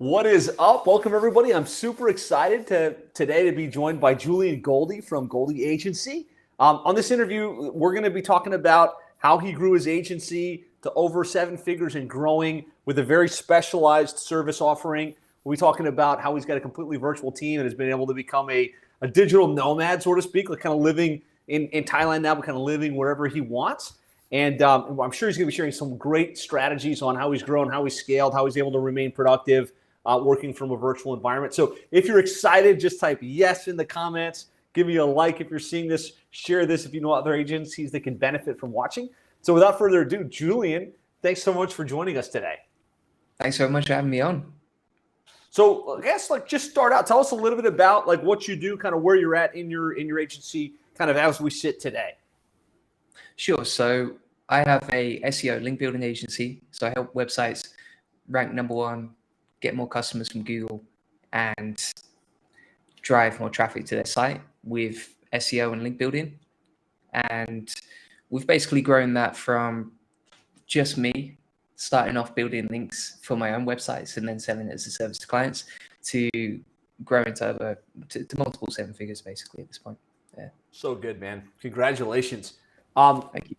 What is up? Welcome, everybody. I'm super excited today to be joined by Julian Goldie from Goldie Agency. On this interview, we're going to be talking about how he grew his agency to over 7 figures and growing with a very specialized service offering. We'll be talking about how he's got a completely virtual team and has been able to become a digital nomad, so to speak, like kind of living in Thailand now, but kind of living wherever he wants. And I'm sure he's going to be sharing some great strategies on how he's grown, how he's scaled, how he's able to remain productive working from a virtual environment. So if you're excited, just type yes in the comments. Give me a like if you're seeing this. Share this if you know other agencies that can benefit from watching. So without further ado, Julian, thanks so much for joining us today. Thanks so much for having me on. So I guess just start out. Tell us a little bit about what you do, kind of where you're at in your agency, kind of as we sit today. Sure. So I have a SEO link building agency. So I help websites rank #1, get more customers from Google, and drive more traffic to their site with SEO and link building. And we've basically grown that from just me starting off building links for my own websites and then selling it as a service to clients to growing to multiple 7 figures basically at this point. Yeah. So good, man. Congratulations. Thank you.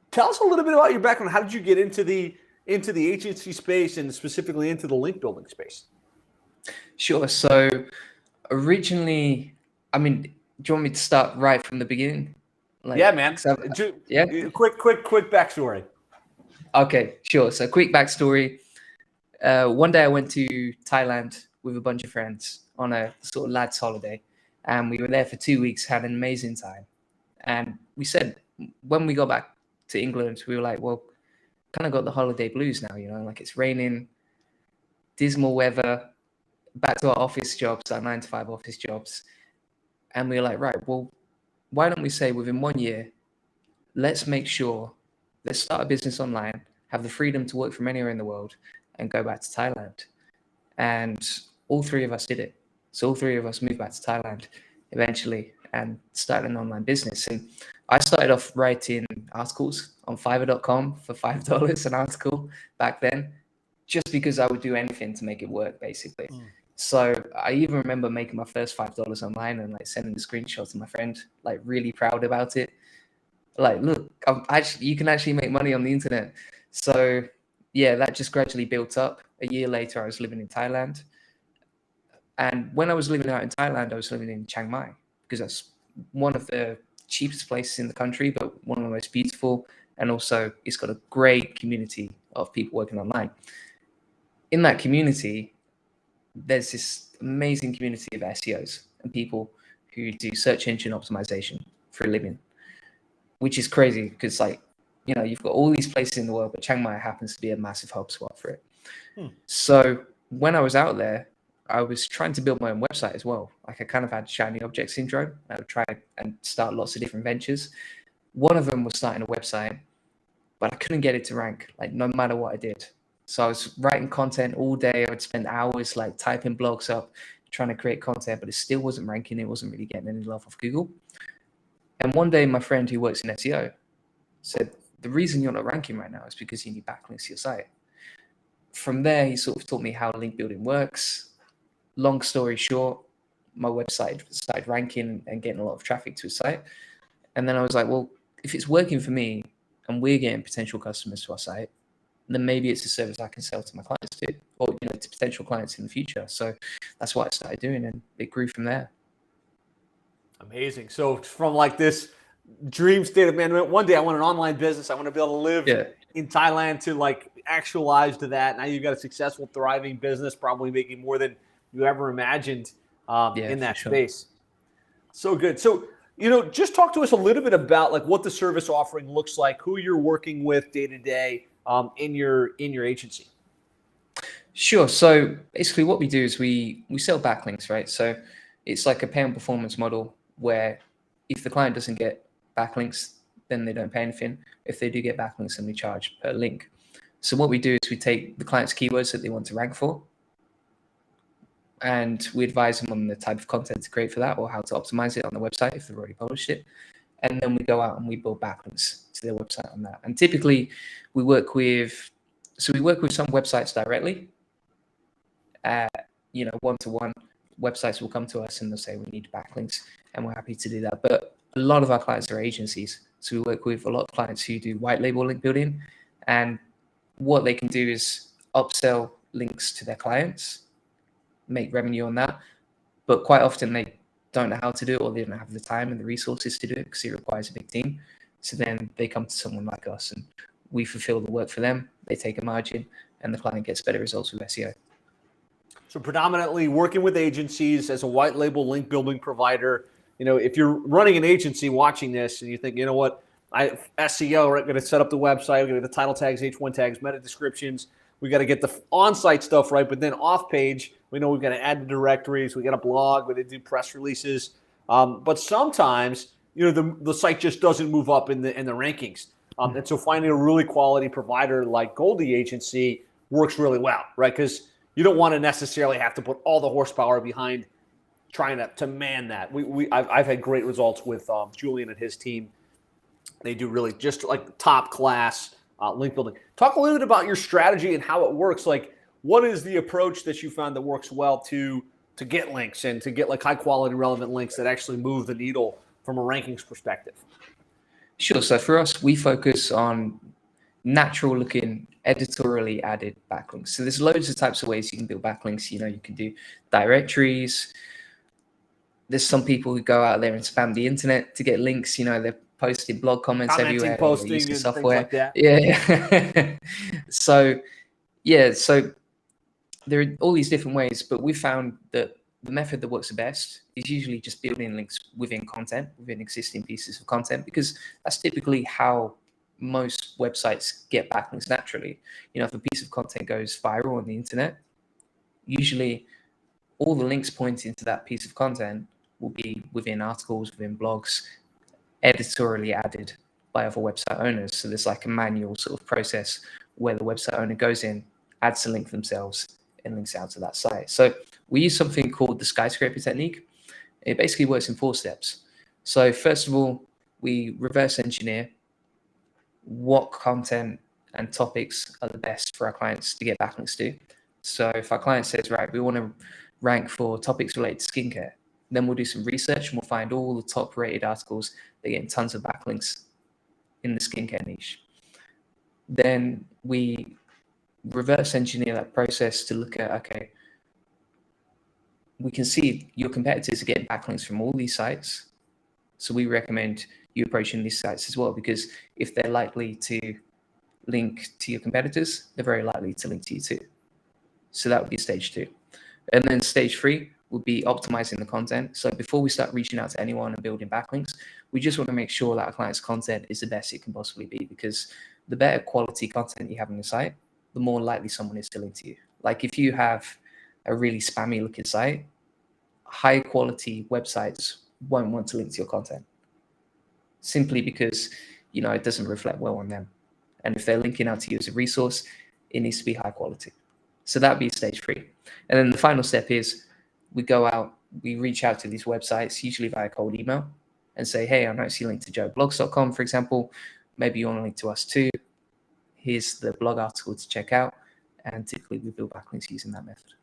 Tell us a little bit about your background. How did you get into the agency space and specifically into the link building space? Sure. So originally, do you want me to start right from the beginning? Yeah, man. Yeah. Quick backstory. Okay, sure. So quick backstory. One day I went to Thailand with a bunch of friends on a sort of lads holiday, and we were there for 2 weeks, had an amazing time. And we said, when we got back to England, we were like, well, kind of got the holiday blues now, like it's raining, dismal weather, back to our office jobs, our 9-to-5 office jobs. And we were like, right, well, why don't we say within 1 year, let's start a business online, have the freedom to work from anywhere in the world and go back to Thailand. And all 3 of us did it. So all 3 of us moved back to Thailand eventually and started an online business. And I started off writing articles on Fiverr.com for $5 an article back then, just because I would do anything to make it work, basically. So I even remember making my first $5 online and sending the screenshot to my friend, really proud about it. Look, you can actually make money on the internet. So yeah, that just gradually built up. A year later, I was living in Thailand. And when I was living out in Thailand, I was living in Chiang Mai because that's one of the cheapest places in the country, but one of the most beautiful. And also it's got a great community of people working online. In that community, there's this amazing community of SEOs and people who do search engine optimization for a living, which is crazy because you've got all these places in the world, but Chiang Mai happens to be a massive hub spot for it. So when I was out there, I was trying to build my own website as well. I kind of had shiny object syndrome. I would try and start lots of different ventures. One of them was starting a website, but I couldn't get it to rank, no matter what I did. So I was writing content all day. I would spend hours typing blogs up, trying to create content, but it still wasn't ranking. It wasn't really getting any love off Google. And one day my friend who works in SEO said, the reason you're not ranking right now is because you need backlinks to your site. From there, he sort of taught me how link building works. Long story short, my website started ranking and getting a lot of traffic to his site. And then I was like, well, if it's working for me and we're getting potential customers to our site, then maybe it's a service I can sell to my clients too, or to potential clients in the future. So that's what I started doing, and it grew from there. Amazing. So from this dream state of man, one day I want an online business. I want to be able to live in Thailand to actualize to that. Now you've got a successful, thriving business, probably making more than you ever imagined in that space. So good. So, just talk to us a little bit about what the service offering looks like, who you're working with day to day in your agency. Sure. So basically what we do is we sell backlinks, right? So it's like a pay on performance model where if the client doesn't get backlinks, then they don't pay anything. If they do get backlinks, then we charge per link. So what we do is we take the client's keywords that they want to rank for, and we advise them on the type of content to create for that or how to optimize it on the website if they've already published it. And then we go out and we build backlinks to their website on that. And typically we work with some websites directly. one-to-one. Websites will come to us and they'll say we need backlinks, and we're happy to do that. But a lot of our clients are agencies, so we work with a lot of clients who do white label link building, and what they can do is upsell links to their clients, make revenue on that. But quite often they don't know how to do it, or they don't have the time and the resources to do it because it requires a big team. So then they come to someone like us and we fulfill the work for them. They take a margin and the client gets better results with SEO. So predominantly working with agencies as a white label link building provider. If you're running an agency watching this and you think, you know what, SEO, right, going to set up the website, we're going to get the title tags, H1 tags, meta descriptions. We got to get the on-site stuff right, but then off-page, we know we've got to add the directories, we got to blog, we got to do press releases. But sometimes, the site just doesn't move up in the rankings. And so finding a really quality provider like Goldie Agency works really well, right? Because you don't want to necessarily have to put all the horsepower behind trying to man that. I've had great results with Julian and his team. They do really just like top class link building. Talk a little bit about your strategy and how it works. Like, what is the approach that you found that works well to get links and to get like high quality relevant links that actually move the needle from a rankings perspective? Sure. So for us, we focus on natural looking, editorially added backlinks. So there's loads of types of ways you can build backlinks. You can do directories. There's some people who go out there and spam the internet to get links. They're posting blog comments everywhere. Posting and software. Things like that. Yeah. So there are all these different ways, but we found that the method that works the best is usually just building links within existing pieces of content, because that's typically how most websites get backlinks naturally. If a piece of content goes viral on the internet, usually all the links pointing to that piece of content will be within articles, within blogs, editorially added by other website owners. So there's like a manual sort of process where the website owner goes in, adds the link themselves, and links out to that site. So we use something called the skyscraper technique. It basically works in 4 steps. So first of all, we reverse engineer what content and topics are the best for our clients to get backlinks to. So if our client says, right, we want to rank for topics related to skincare, then we'll do some research and we'll find all the top rated articles that get tons of backlinks in the skincare niche. Then we reverse engineer that process to look at, okay, we can see your competitors are getting backlinks from all these sites. So we recommend you approaching these sites as well, because if they're likely to link to your competitors, they're very likely to link to you too. So that would be stage 2. And then stage 3 would be optimizing the content. So before we start reaching out to anyone and building backlinks, we just want to make sure that our client's content is the best it can possibly be, because the better quality content you have on the site, the more likely someone is to link to you. Like if you have a really spammy looking site, high quality websites won't want to link to your content, simply because it doesn't reflect well on them. And if they're linking out to you as a resource, it needs to be high quality. So that would be stage 3. And then the final step is we go out, we reach out to these websites, usually via cold email, and say, hey, I noticed you linked to joeblogs.com, for example. Maybe you want to link to us too. Here's the blog article to check out. And typically we build backlinks using that method.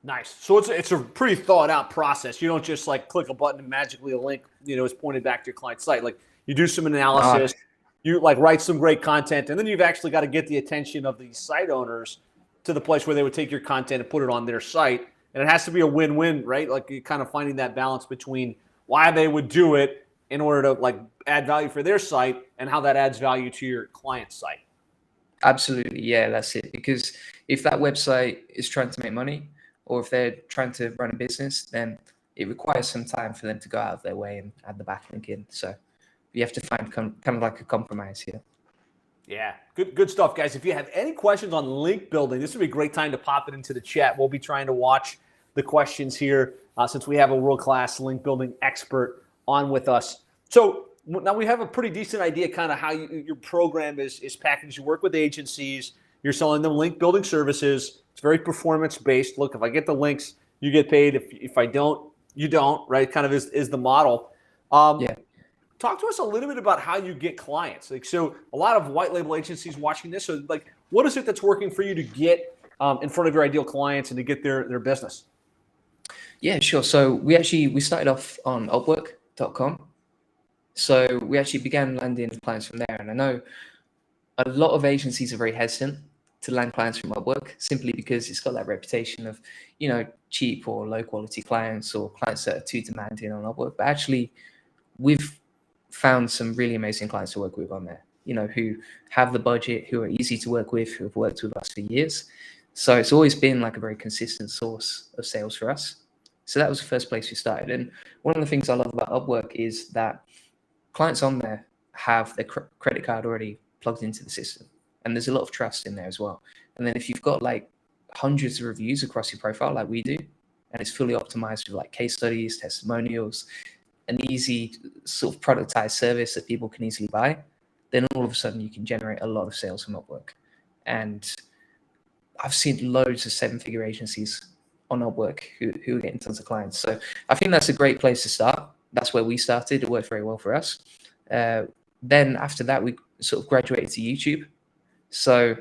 Nice. So it's a pretty thought out process. You don't just like click a button and magically a link, is pointed back to your client's site. Like you do some analysis, you like write some great content, and then you've actually got to get the attention of these site owners to the place where they would take your content and put it on their site. And it has to be a win-win, right? Like you're kind of finding that balance between why they would do it in order to like add value for their site and how that adds value to your client's site. Absolutely. Yeah, that's it. Because if that website is trying to make money, or if they're trying to run a business, then it requires some time for them to go out of their way and add the backlink in. So you have to find kind of like a compromise here. Yeah, good stuff, guys. If you have any questions on link building, this would be a great time to pop it into the chat. We'll be trying to watch the questions here since we have a world-class link building expert on with us. So now we have a pretty decent idea kind of how your program is packaged. You work with agencies. You're selling them link building services. It's very performance-based. Look, if I get the links, you get paid. If I don't, you don't, right? Kind of is the model. Yeah. Talk to us a little bit about how you get clients. Like, so a lot of white label agencies watching this. So like, what is it that's working for you to get in front of your ideal clients and to get their business? Yeah, sure. So we started off on Upwork.com. So we actually began landing clients from there. And I know a lot of agencies are very hesitant to land clients from Upwork simply because it's got that reputation of, cheap or low quality clients or clients that are too demanding on Upwork. But actually, we've found some really amazing clients to work with on there, who have the budget, who are easy to work with, who have worked with us for years. So it's always been like a very consistent source of sales for us. So that was the first place we started. And one of the things I love about Upwork is that clients on there have their credit card already plugged into the system. And there's a lot of trust in there as well. And then if you've got like hundreds of reviews across your profile like we do, and it's fully optimized with like case studies, testimonials, an easy sort of productized service that people can easily buy, then all of a sudden you can generate a lot of sales from Upwork. And I've seen loads of 7-figure agencies on Upwork who are getting tons of clients. So I think that's a great place to start. That's where we started. It worked very well for us. Then after that, we sort of graduated to YouTube. So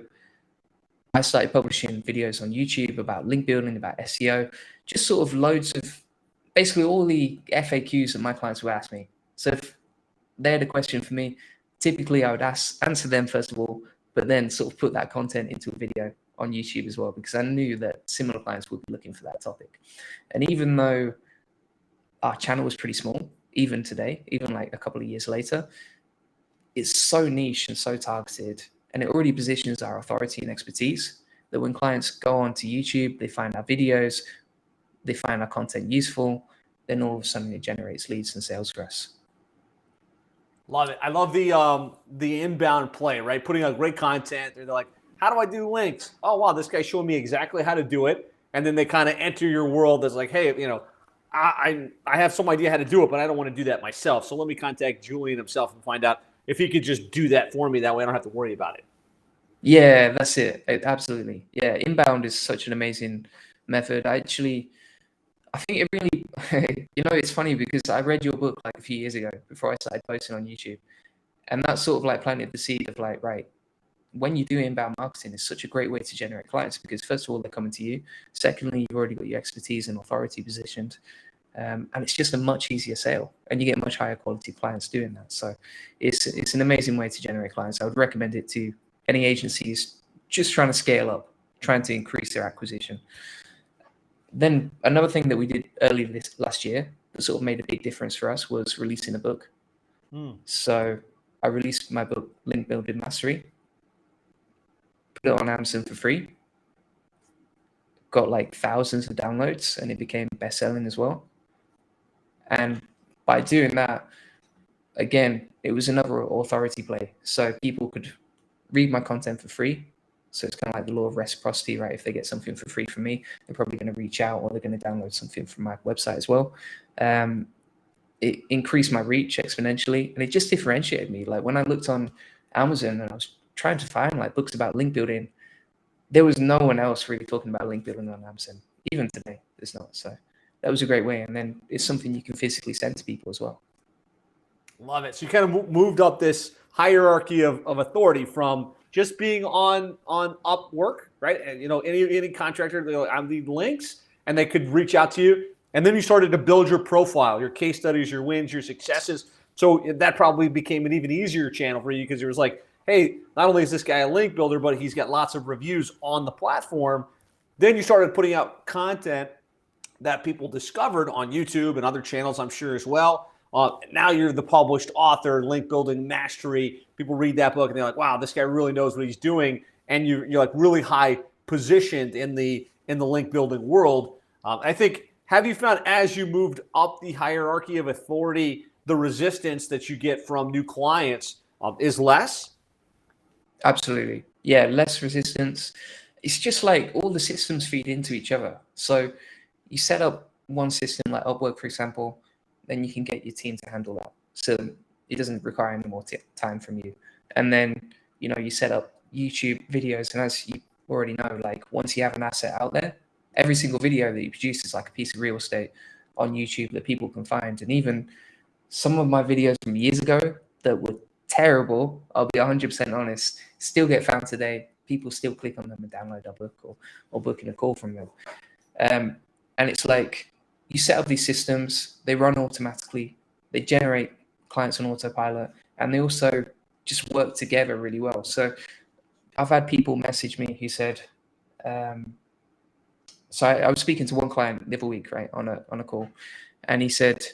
I started publishing videos on YouTube about link building, about SEO, just sort of loads of basically all the FAQs that my clients would ask me. So if they had a question for me, typically I would answer them first of all, but then sort of put that content into a video on YouTube as well, because I knew that similar clients would be looking for that topic. And even though our channel was pretty small, even today, even like a couple of years later, it's so niche and so targeted, and it already positions our authority and expertise that when clients go onto YouTube, they find our videos, they find our content useful, then all of a sudden it generates leads and sales for us. Love it. I love the inbound play, right? Putting out great content. They're like, how do I do links? Oh, wow, this guy's showing me exactly how to do it. And then they kind of enter your world as like, hey, I have some idea how to do it, but I don't want to do that myself. So let me contact Julian himself and find out if he could just do that for me. That way I don't have to worry about it. Yeah, that's it. Absolutely. Yeah, inbound is such an amazing method. I think it really, it's funny because I read your book like a few years ago before I started posting on YouTube. And that sort of like planted the seed of like, right, when you do inbound marketing, it's such a great way to generate clients because first of all, they're coming to you. Secondly, you've already got your expertise and authority positioned. And it's just a much easier sale and you get much higher quality clients doing that. So it's an amazing way to generate clients. I would recommend it to any agencies just trying to scale up, trying to increase their acquisition. Then another thing that we did earlier last year that sort of made a big difference for us was releasing a book. So I released my book, Link Building Mastery, put it on Amazon for free, got like thousands of downloads, and it became best-selling as well. And by doing that, again, it was another authority play. So people could read my content for free. So it's kind of like the law of reciprocity, right? If they get something for free from me, they're probably going to reach out or they're going to download something from my website as well. It increased my reach exponentially, and it just differentiated me. Like when I looked on Amazon and I was trying to find like books about link building, there was no one else really talking about link building on Amazon. Even today, there's not. So that was a great way. And then it's something you can physically send to people as well. Love it. So you kind of moved up this hierarchy of authority from just being on Upwork, right? And any contractor, they're like, I need links, and they could reach out to you. And then you started to build your profile, your case studies, your wins, your successes. So that probably became an even easier channel for you because it was like, hey, not only is this guy a link builder, but he's got lots of reviews on the platform. Then you started putting out content that people discovered on YouTube and other channels, I'm sure, as well. Now you're the published author, Link Building Mastery. People read that book and they're like, wow, this guy really knows what he's doing. And you're like really high positioned in the link building world. I think, have you found as you moved up the hierarchy of authority, the resistance that you get from new clients is less? Absolutely. Yeah, less resistance. It's just like all the systems feed into each other. So you set up one system like Upwork, for example, then you can get your team to handle that. So it doesn't require any more time from you. And then, you set up YouTube videos. And as you already know, like once you have an asset out there, every single video that you produce is like a piece of real estate on YouTube that people can find. And even some of my videos from years ago that were terrible, I'll be 100% honest, still get found today people still click on them and download our book or booking a call from them. And it's like you set up these systems, they run automatically, they generate clients on autopilot, and they also just work together really well. So I've had people message me who said, so I was speaking to one client the other week, right, on a call, and he said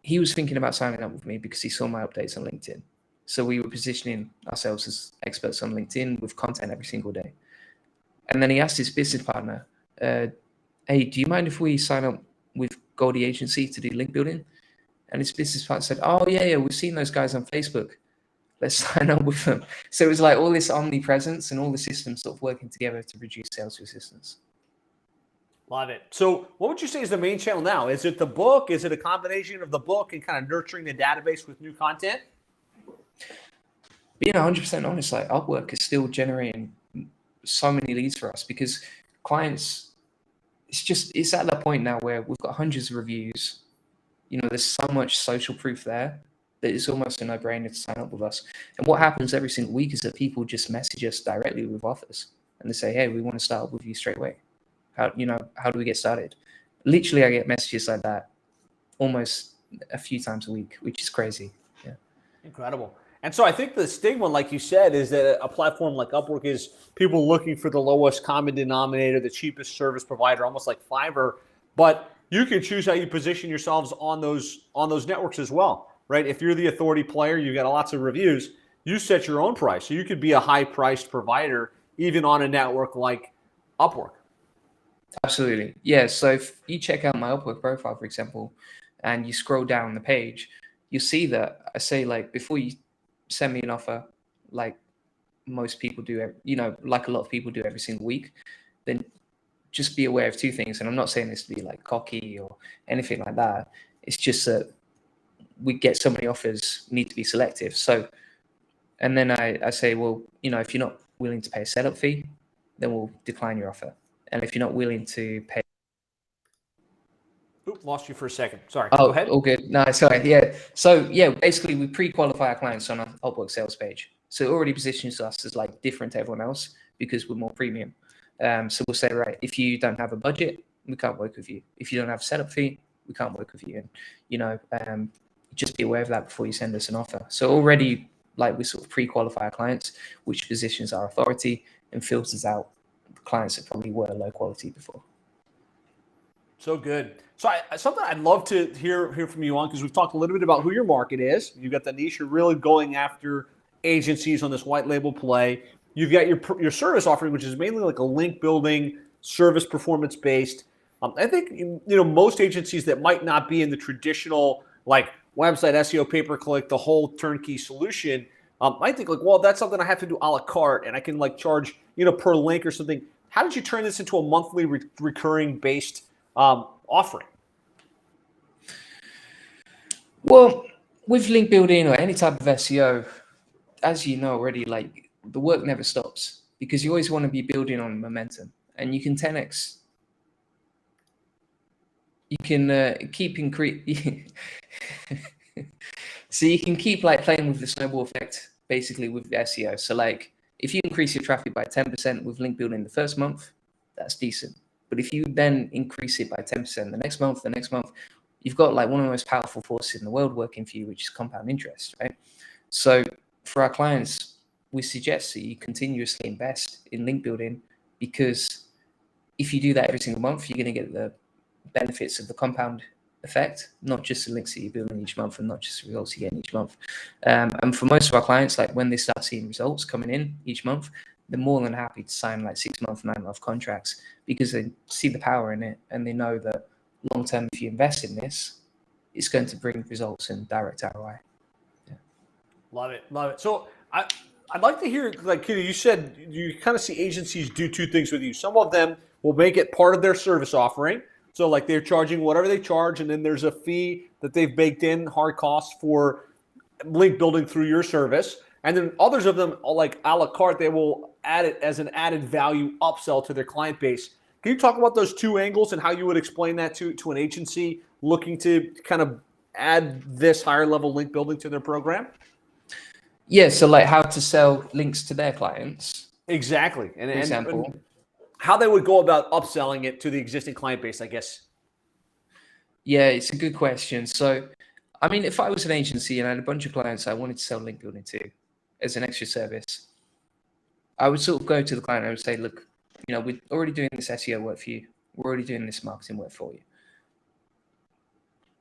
he was thinking about signing up with me because he saw my updates on LinkedIn. So we were positioning ourselves as experts on LinkedIn with content every single day. And then he asked his business partner, hey, do you mind if we sign up with Goldie Agency to do link building? And his business partner said, oh, yeah, we've seen those guys on Facebook. Let's sign up with them. So it was like all this omnipresence and all the systems sort of working together to reduce sales resistance. Love it. So what would you say is the main channel now? Is it the book? Is it a combination of the book and kind of nurturing the database with new content? Being 100% honest, like Upwork is still generating so many leads for us because clients, it's at that point now where we've got hundreds of reviews. You know, there's so much social proof there that it's almost a no-brainer to sign up with us. And what happens every single week is that people just message us directly with offers and they say, hey, we want to start with you straight away. How do we get started? Literally, I get messages like that almost a few times a week, which is crazy. Yeah. Incredible. And so I think the stigma, like you said, is that a platform like Upwork is people looking for the lowest common denominator, the cheapest service provider, almost like Fiverr. But you can choose how you position yourselves on those networks as well, right? If you're the authority player, you've got lots of reviews, you set your own price. So you could be a high-priced provider even on a network like Upwork. Absolutely. Yeah. So if you check out my Upwork profile, for example, and you scroll down the page, you see that I say, like, before you send me an offer, like most people do, like a lot of people do every single week, then just be aware of two things. And I'm not saying this to be like cocky or anything like that. It's just that we get so many offers, need to be selective. So, and then I say, well, if you're not willing to pay a setup fee, then we'll decline your offer. And if you're not willing to pay... Oop, lost you for a second. Sorry. Oh, go ahead. All good. No, sorry. Yeah. So yeah, basically we pre-qualify our clients on our Upwork sales page. So it already positions us as like different to everyone else because we're more premium. So we'll say, right, if you don't have a budget, we can't work with you. If you don't have a setup fee, we can't work with you. And, just be aware of that before you send us an offer. So already, like, we sort of pre-qualify our clients, which positions our authority and filters out clients that probably were low quality before. So good. So something I'd love to hear from you on, because we've talked a little bit about who your market is. You've got the niche. You're really going after agencies on this white label play. You've got your service offering, which is mainly like a link building service, performance based. I think most agencies that might not be in the traditional like website SEO, pay per click, the whole turnkey solution. I think like, well, that's something I have to do a la carte, and I can like charge per link or something. How did you turn this into a monthly recurring based offering? Well, with link building or any type of SEO, as you know already, like the work never stops because you always want to be building on momentum, and you can 10x. You can keep increase. So you can keep like playing with the snowball effect, basically with the SEO. So like if you increase your traffic by 10% with link building the first month, that's decent. But if you then increase it by 10% the next month, you've got like one of the most powerful forces in the world working for you, which is compound interest, right? So for our clients, we suggest that you continuously invest in link building because if you do that every single month, you're going to get the benefits of the compound effect, not just the links that you're building each month and not just the results you get each month. And for most of our clients, like when they start seeing results coming in each month, they're more than happy to sign like 6-month, 9-month contracts because they see the power in it and they know that long term, if you invest in this, it's going to bring results and direct ROI. Yeah. Love it. So I'd like to hear, like you said, you kind of see agencies do two things with you. Some of them will make it part of their service offering. So like they're charging whatever they charge, and then there's a fee that they've baked in, hard costs for link building through your service. And then others of them, like a la carte, they will add it as an added value upsell to their client base. Can you talk about those two angles and how you would explain that to an agency looking to kind of add this higher level link building to their program? Yeah, so like how to sell links to their clients. Exactly. for example. And how they would go about upselling it to the existing client base, I guess. Yeah, it's a good question. So, I mean, if I was an agency and I had a bunch of clients I wanted to sell link building to as an extra service, I would sort of go to the client and I would say, look, we're already doing this SEO work for you. We're already doing this marketing work for you.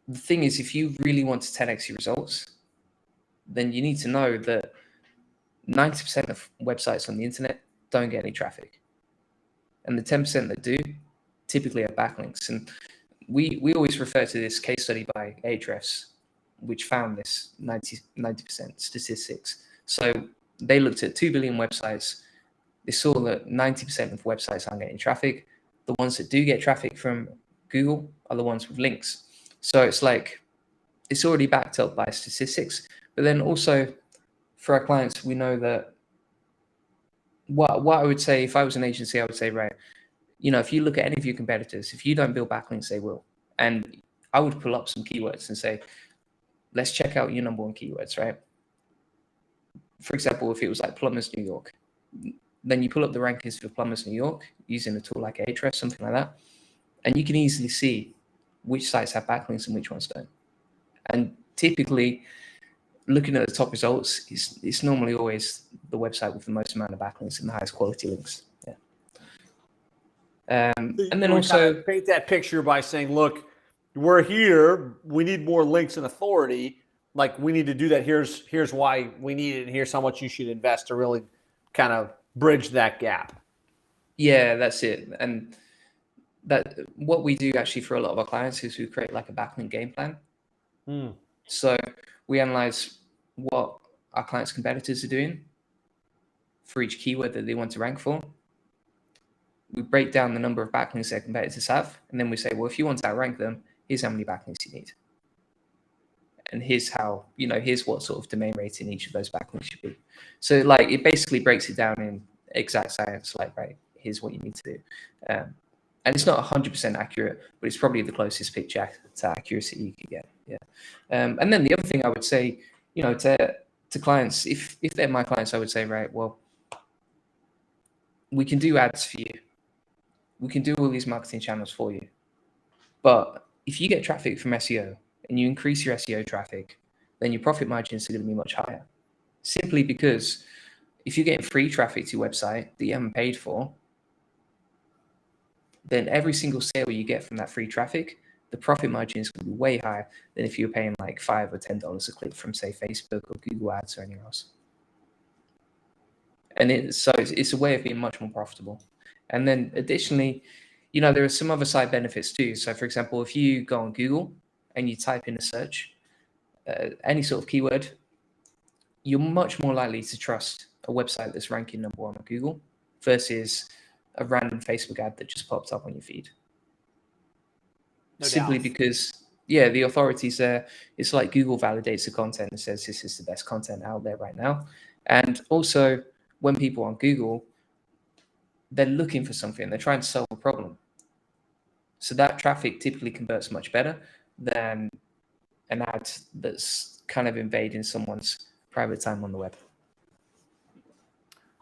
The thing is, if you really want to 10x your results, then you need to know that 90% of websites on the internet don't get any traffic. And the 10% that do typically have backlinks. And we always refer to this case study by Ahrefs, which found this 90% statistics. So they looked at 2 billion websites. They saw that 90% of websites aren't getting traffic. The ones that do get traffic from Google are the ones with links. So it's like, it's already backed up by statistics. But then also for our clients, we know that what I would say, if I was an agency, I would say, right, if you look at any of your competitors, if you don't build backlinks, they will. And I would pull up some keywords and say, let's check out your number one keywords, right? For example, if it was like plumbers New York, then you pull up the rankings for plumbers New York using a tool like Ahrefs, something like that. And you can easily see which sites have backlinks and which ones don't. And typically, looking at the top results, it's normally always the website with the most amount of backlinks and the highest quality links. Yeah. And then also kind of paint that picture by saying, look, we're here. We need more links and authority. Like, we need to do that. Here's why we need it. And here's how much you should invest to really kind of bridge that gap. Yeah, that's it. And that what we do actually for a lot of our clients is we create like a backlink game plan. So we analyze what our clients' competitors are doing for each keyword that they want to rank for. We break down the number of backlinks their competitors have, and then we say, well, if you want to outrank them, here's how many backlinks you need. And here's how, here's what sort of domain rating each of those backlinks should be. So like, it basically breaks it down in exact science, like, right, here's what you need to do. And it's not 100% accurate, but it's probably the closest picture to accuracy you could get. Yeah. And then the other thing I would say, to clients, if they're my clients, I would say, right, well, we can do ads for you. We can do all these marketing channels for you. But if you get traffic from SEO and you increase your SEO traffic, then your profit margins are going to be much higher. Simply because if you're getting free traffic to your website that you haven't paid for, then every single sale you get from that free traffic, the profit margin is going to be way higher than if you're paying like $5 or $10 a click from, say, Facebook or Google Ads or anywhere else. And it's a way of being much more profitable. And then additionally, there are some other side benefits too. So for example, if you go on Google and you type in a search, any sort of keyword, you're much more likely to trust a website that's ranking number one on Google versus a random Facebook ad that just popped up on your feed. Simply because, the authorities there, it's like Google validates the content and says this is the best content out there right now. And also, when people on Google, they're looking for something, they're trying to solve a problem. So that traffic typically converts much better than an ad that's kind of invading someone's private time on the web.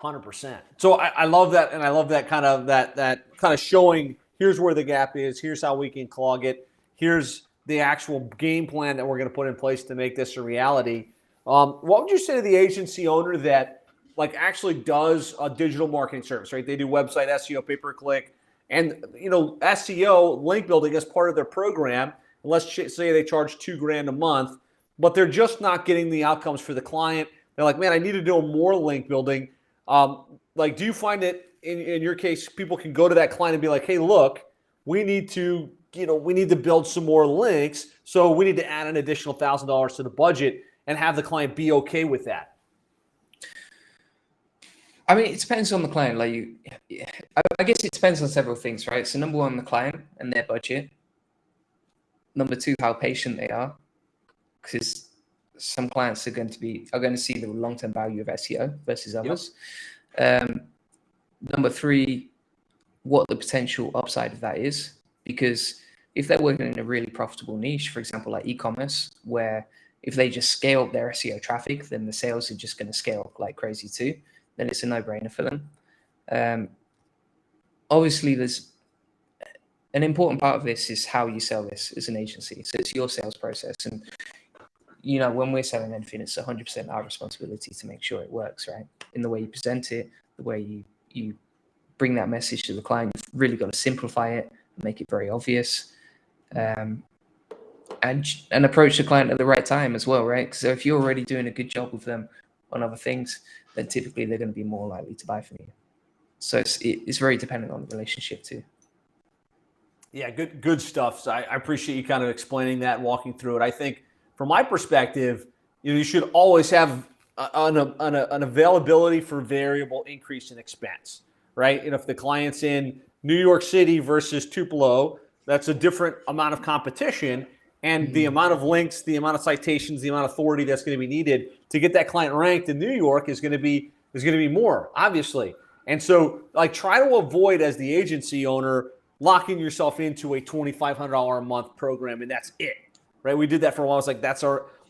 100%. So I love that, and I love that kind of showing, here's where the gap is, here's how we can clog it, here's the actual game plan that we're going to put in place to make this a reality. What would you say to the agency owner that actually does a digital marketing service, right? They do website SEO, pay-per-click, and SEO link building as part of their program. And let's say they charge $2,000 a month, but they're just not getting the outcomes for the client. They're like, man, I need to do more link building. Do you find that in your case, people can go to that client and be like, hey, look, we need to build some more links. So we need to add an additional $1,000 to the budget and have the client be okay with that? I mean, it depends on the client. I guess it depends on several things, right? So number one, the client and their budget. Number two, how patient they are, because some clients are going to see the long-term value of SEO versus others. Yep. Number three, what the potential upside of that is, because if they're working in a really profitable niche, for example, like e-commerce, where if they just scale up their SEO traffic, then the sales are just going to scale like crazy too, then it's a no-brainer for them. Um, Obviously, there's an important part of this is how you sell this as an agency. So it's your sales process. And, when we're selling anything, it's 100% our responsibility to make sure it works, right? In the way you present it, the way you bring that message to the client. You've really got to simplify it, make it very obvious, and approach the client at the right time as well, right? So if you're already doing a good job with them on other things, then typically they're going to be more likely to buy from you. So it's very dependent on the relationship too. Yeah, good stuff. So I appreciate you kind of explaining that, walking through it. I think from my perspective, you should always have an availability for variable increase in expense, right? If the client's in New York City versus Tupelo, that's a different amount of competition, and the amount of links, the amount of citations, the amount of authority that's going to be needed to get that client ranked in New York is going to be more, obviously. And so, try to avoid, as the agency owner, locking yourself into a $2,500 a month program, and that's it, right? We did that for a while. It's like,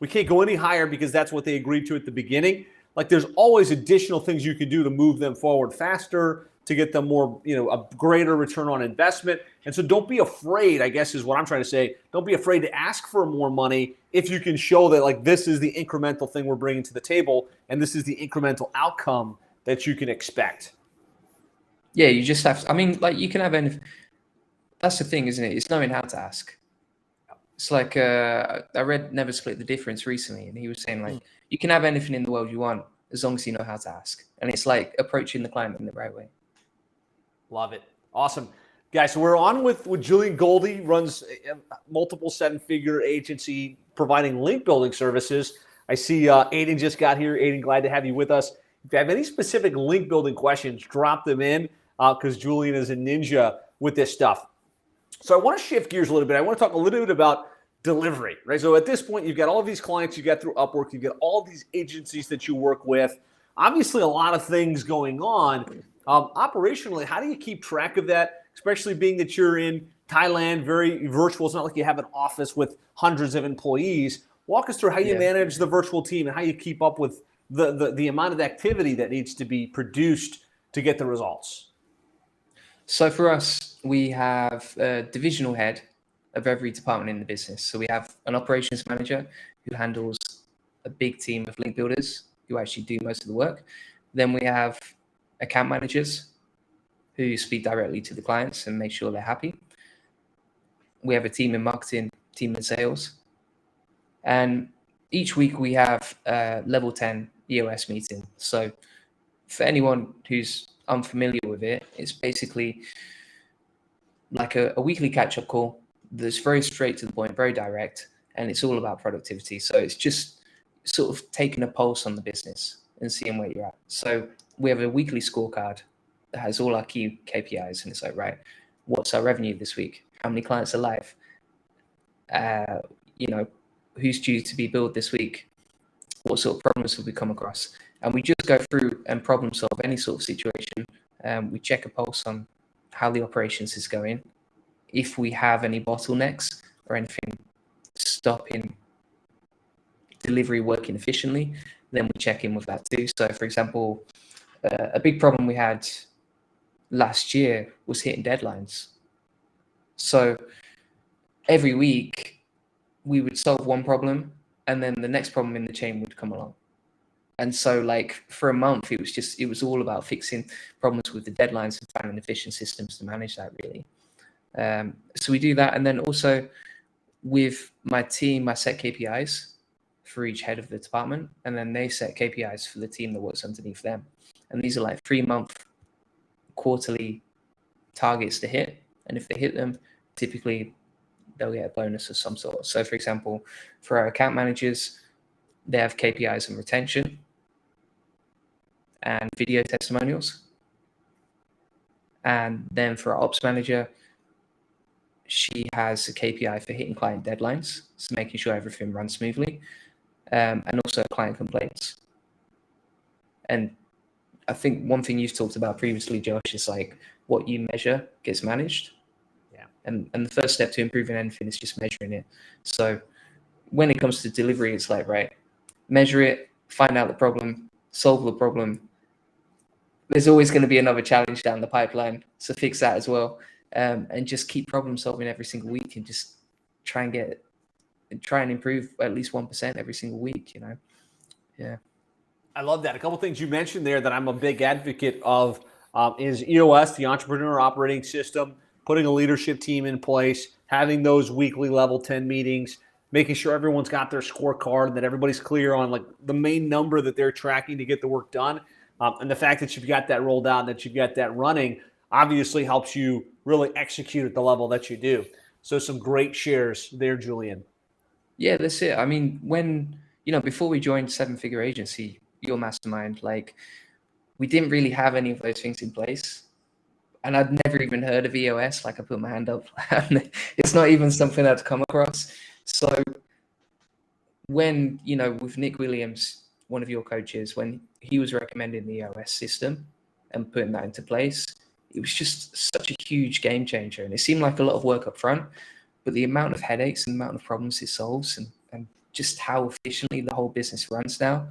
we can't go any higher because that's what they agreed to at the beginning. There's always additional things you can do to move them forward faster, to get them more, a greater return on investment. And so don't be afraid, I guess is what I'm trying to say. Don't be afraid to ask for more money if you can show that, this is the incremental thing we're bringing to the table, and this is the incremental outcome that you can expect. Yeah, you just have to, you can have anything. That's the thing, isn't it? It's knowing how to ask. It's like I read Never Split the Difference recently, and he was saying you can have anything in the world you want as long as you know how to ask. And it's like approaching the client in the right way. Love it. Awesome. Guys, so we're on with Julian. Goldie, runs multiple seven-figure agency providing link building services. I see Aiden just got here. Aiden, glad to have you with us. If you have any specific link building questions, drop them in because Julian is a ninja with this stuff. So I want to shift gears a little bit. I want to talk a little bit about delivery, right? So at this point, you've got all of these clients you got through Upwork. You've got all of these agencies that you work with. Obviously, a lot of things going on. Operationally, how do you keep track of that, especially being that you're in Thailand, very virtual? It's not like you have an office with hundreds of employees. Walk us through how you manage the virtual team and how you keep up with the amount of activity that needs to be produced to get the results. So for us, we have a divisional head of every department in the business. So we have an operations manager who handles a big team of link builders who actually do most of the work. Then we have account managers who speak directly to the clients and make sure they're happy. We have a team in marketing, team in sales. And each week we have a level 10 EOS meeting. So for anyone who's unfamiliar with it, it's basically like a weekly catch-up call that's very straight to the point, very direct, and it's all about productivity. So it's just sort of taking a pulse on the business and seeing where you're at. So we have a weekly scorecard that has all our key KPIs, and it's like, right, what's our revenue this week? How many clients are live? Who's due to be billed this week? What sort of problems have we come across? And we just go through and problem solve any sort of situation. We check a pulse on how the operations is going. If we have any bottlenecks or anything stopping delivery working efficiently, then we check in with that too. So for example, a big problem we had last year was hitting deadlines. So every week we would solve one problem and then the next problem in the chain would come along. And so for a month, it was all about fixing problems with the deadlines and finding efficient systems to manage that really. So we do that. And then also with my team, I set KPIs for each head of the department, and then they set KPIs for the team that works underneath them. And these are 3-month quarterly targets to hit. And if they hit them, typically they'll get a bonus of some sort. So for example, for our account managers, they have KPIs on retention and video testimonials. And then for our ops manager, she has a KPI for hitting client deadlines, so making sure everything runs smoothly, and also client complaints. And I think one thing you've talked about previously, Josh, is what you measure gets managed. Yeah. And the first step to improving anything is just measuring it. So when it comes to delivery, it's right, measure it, find out the problem, solve the problem, there's always going to be another challenge down the pipeline. So fix that as well, and just keep problem solving every single week, and just try and improve at least 1% every single week. Yeah. I love that. A couple things you mentioned there that I'm a big advocate of is EOS, the Entrepreneur Operating System, putting a leadership team in place, having those weekly level 10 meetings, making sure everyone's got their scorecard and that everybody's clear on like the main number that they're tracking to get the work done. And the fact that you've got that rolled out and that you've got that running obviously helps you really execute at the level that you do. So some great shares there, Julian. Yeah, that's it. I mean, before we joined Seven Figure Agency, your mastermind, like we didn't really have any of those things in place. And I'd never even heard of EOS. Like I put my hand up. It's not even something I'd come across. So when, with Nick Williams, one of your coaches, when he was recommending the EOS system and putting that into place, it was just such a huge game changer. And it seemed like a lot of work up front, but the amount of headaches and the amount of problems it solves and just how efficiently the whole business runs now,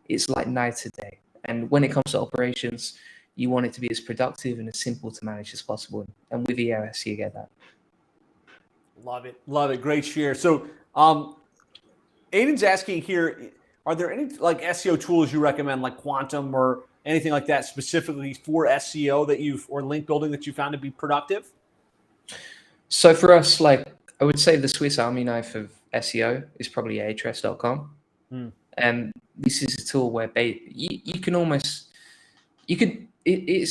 it's like night and day. And when it comes to operations, you want it to be as productive and as simple to manage as possible. And with EOS, you get that. Love it. Love it. Great share. So Aiden's asking here, are there any like SEO tools you recommend, like Quantum or anything like that specifically for SEO or link building that you found to be productive? So for us, like I would say the Swiss Army knife of SEO is probably Ahrefs.com. And this is a tool where it's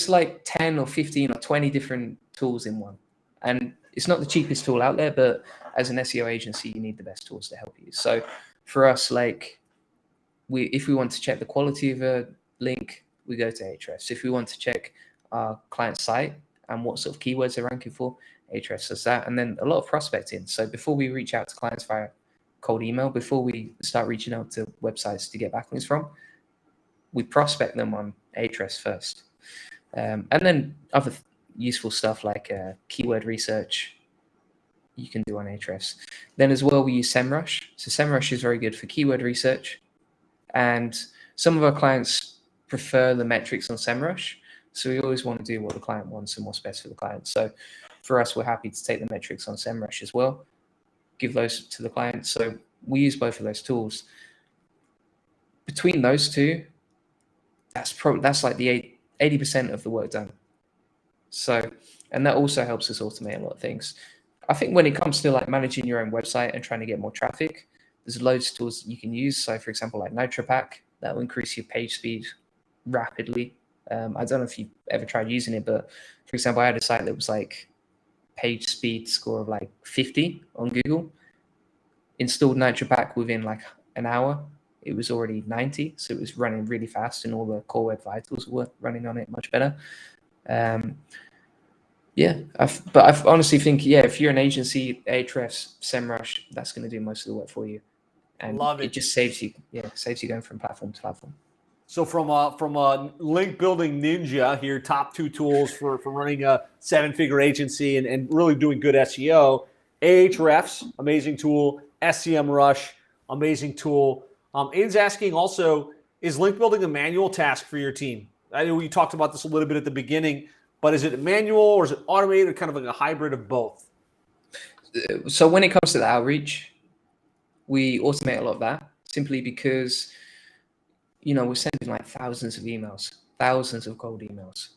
like 10 or 15 or 20 different tools in one. And it's not the cheapest tool out there, but as an SEO agency, you need the best tools to help you. So for us, like if we want to check the quality of a link, we go to Ahrefs. If we want to check our client site and what sort of keywords they're ranking for, Ahrefs does that. And then a lot of prospecting. So before we reach out to clients via cold email, before we start reaching out to websites to get backlinks from, we prospect them on Ahrefs first. And then other useful stuff like keyword research you can do on Ahrefs. Then as well, we use SEMrush. So SEMrush is very good for keyword research. And some of our clients prefer the metrics on SEMrush. So we always want to do what the client wants and what's best for the client. So for us, we're happy to take the metrics on SEMrush as well, give those to the client. So we use both of those tools. Between those two, that's like the 80% of the work done. So, and that also helps us automate a lot of things. I think when it comes to like managing your own website and trying to get more traffic, there's loads of tools you can use. So for example, like NitroPack, that will increase your page speed rapidly. I don't know if you've ever tried using it, but for example, I had a site that was like page speed score of like 50 on Google. Installed NitroPack within like an hour, it was already 90. So it was running really fast and all the core web vitals were running on it much better. But I honestly think, if you're an agency, Ahrefs, SEMrush, that's going to do most of the work for you. And Love it. It just saves you going from platform to platform. So from a link building ninja here, top two tools for running a 7-figure agency and really doing good SEO, Ahrefs, amazing tool, SEMrush, amazing tool. Aiden's asking also, is link building a manual task for your team? I know we talked about this a little bit at the beginning, but is it manual or is it automated or kind of like a hybrid of both? So when it comes to the outreach, we automate a lot of that simply because, we're sending like thousands of emails, thousands of cold emails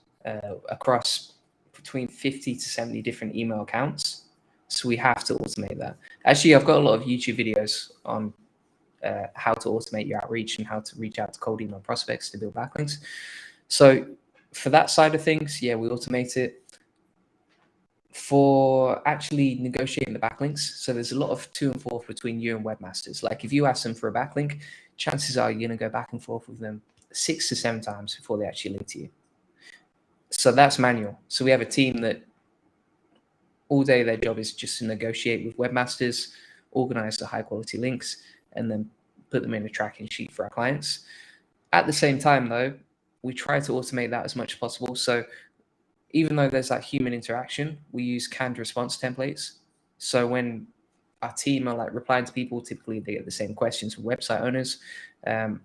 across between 50 to 70 different email accounts. So we have to automate that. Actually, I've got a lot of YouTube videos on how to automate your outreach and how to reach out to cold email prospects to build backlinks. So for that side of things, we automate it. For actually negotiating the backlinks, so there's a lot of to and forth between you and webmasters. Like if you ask them for a backlink, chances are you're going to go back and forth with them 6 to 7 times before they actually link to you. So that's manual. So we have a team that all day their job is just to negotiate with webmasters, organize the high quality links, and then put them in a tracking sheet for our clients. At the same time, though, we try to automate that as much as possible. So even though there's that human interaction, we use canned response templates. So when our team are like replying to people, typically they get the same questions from website owners, and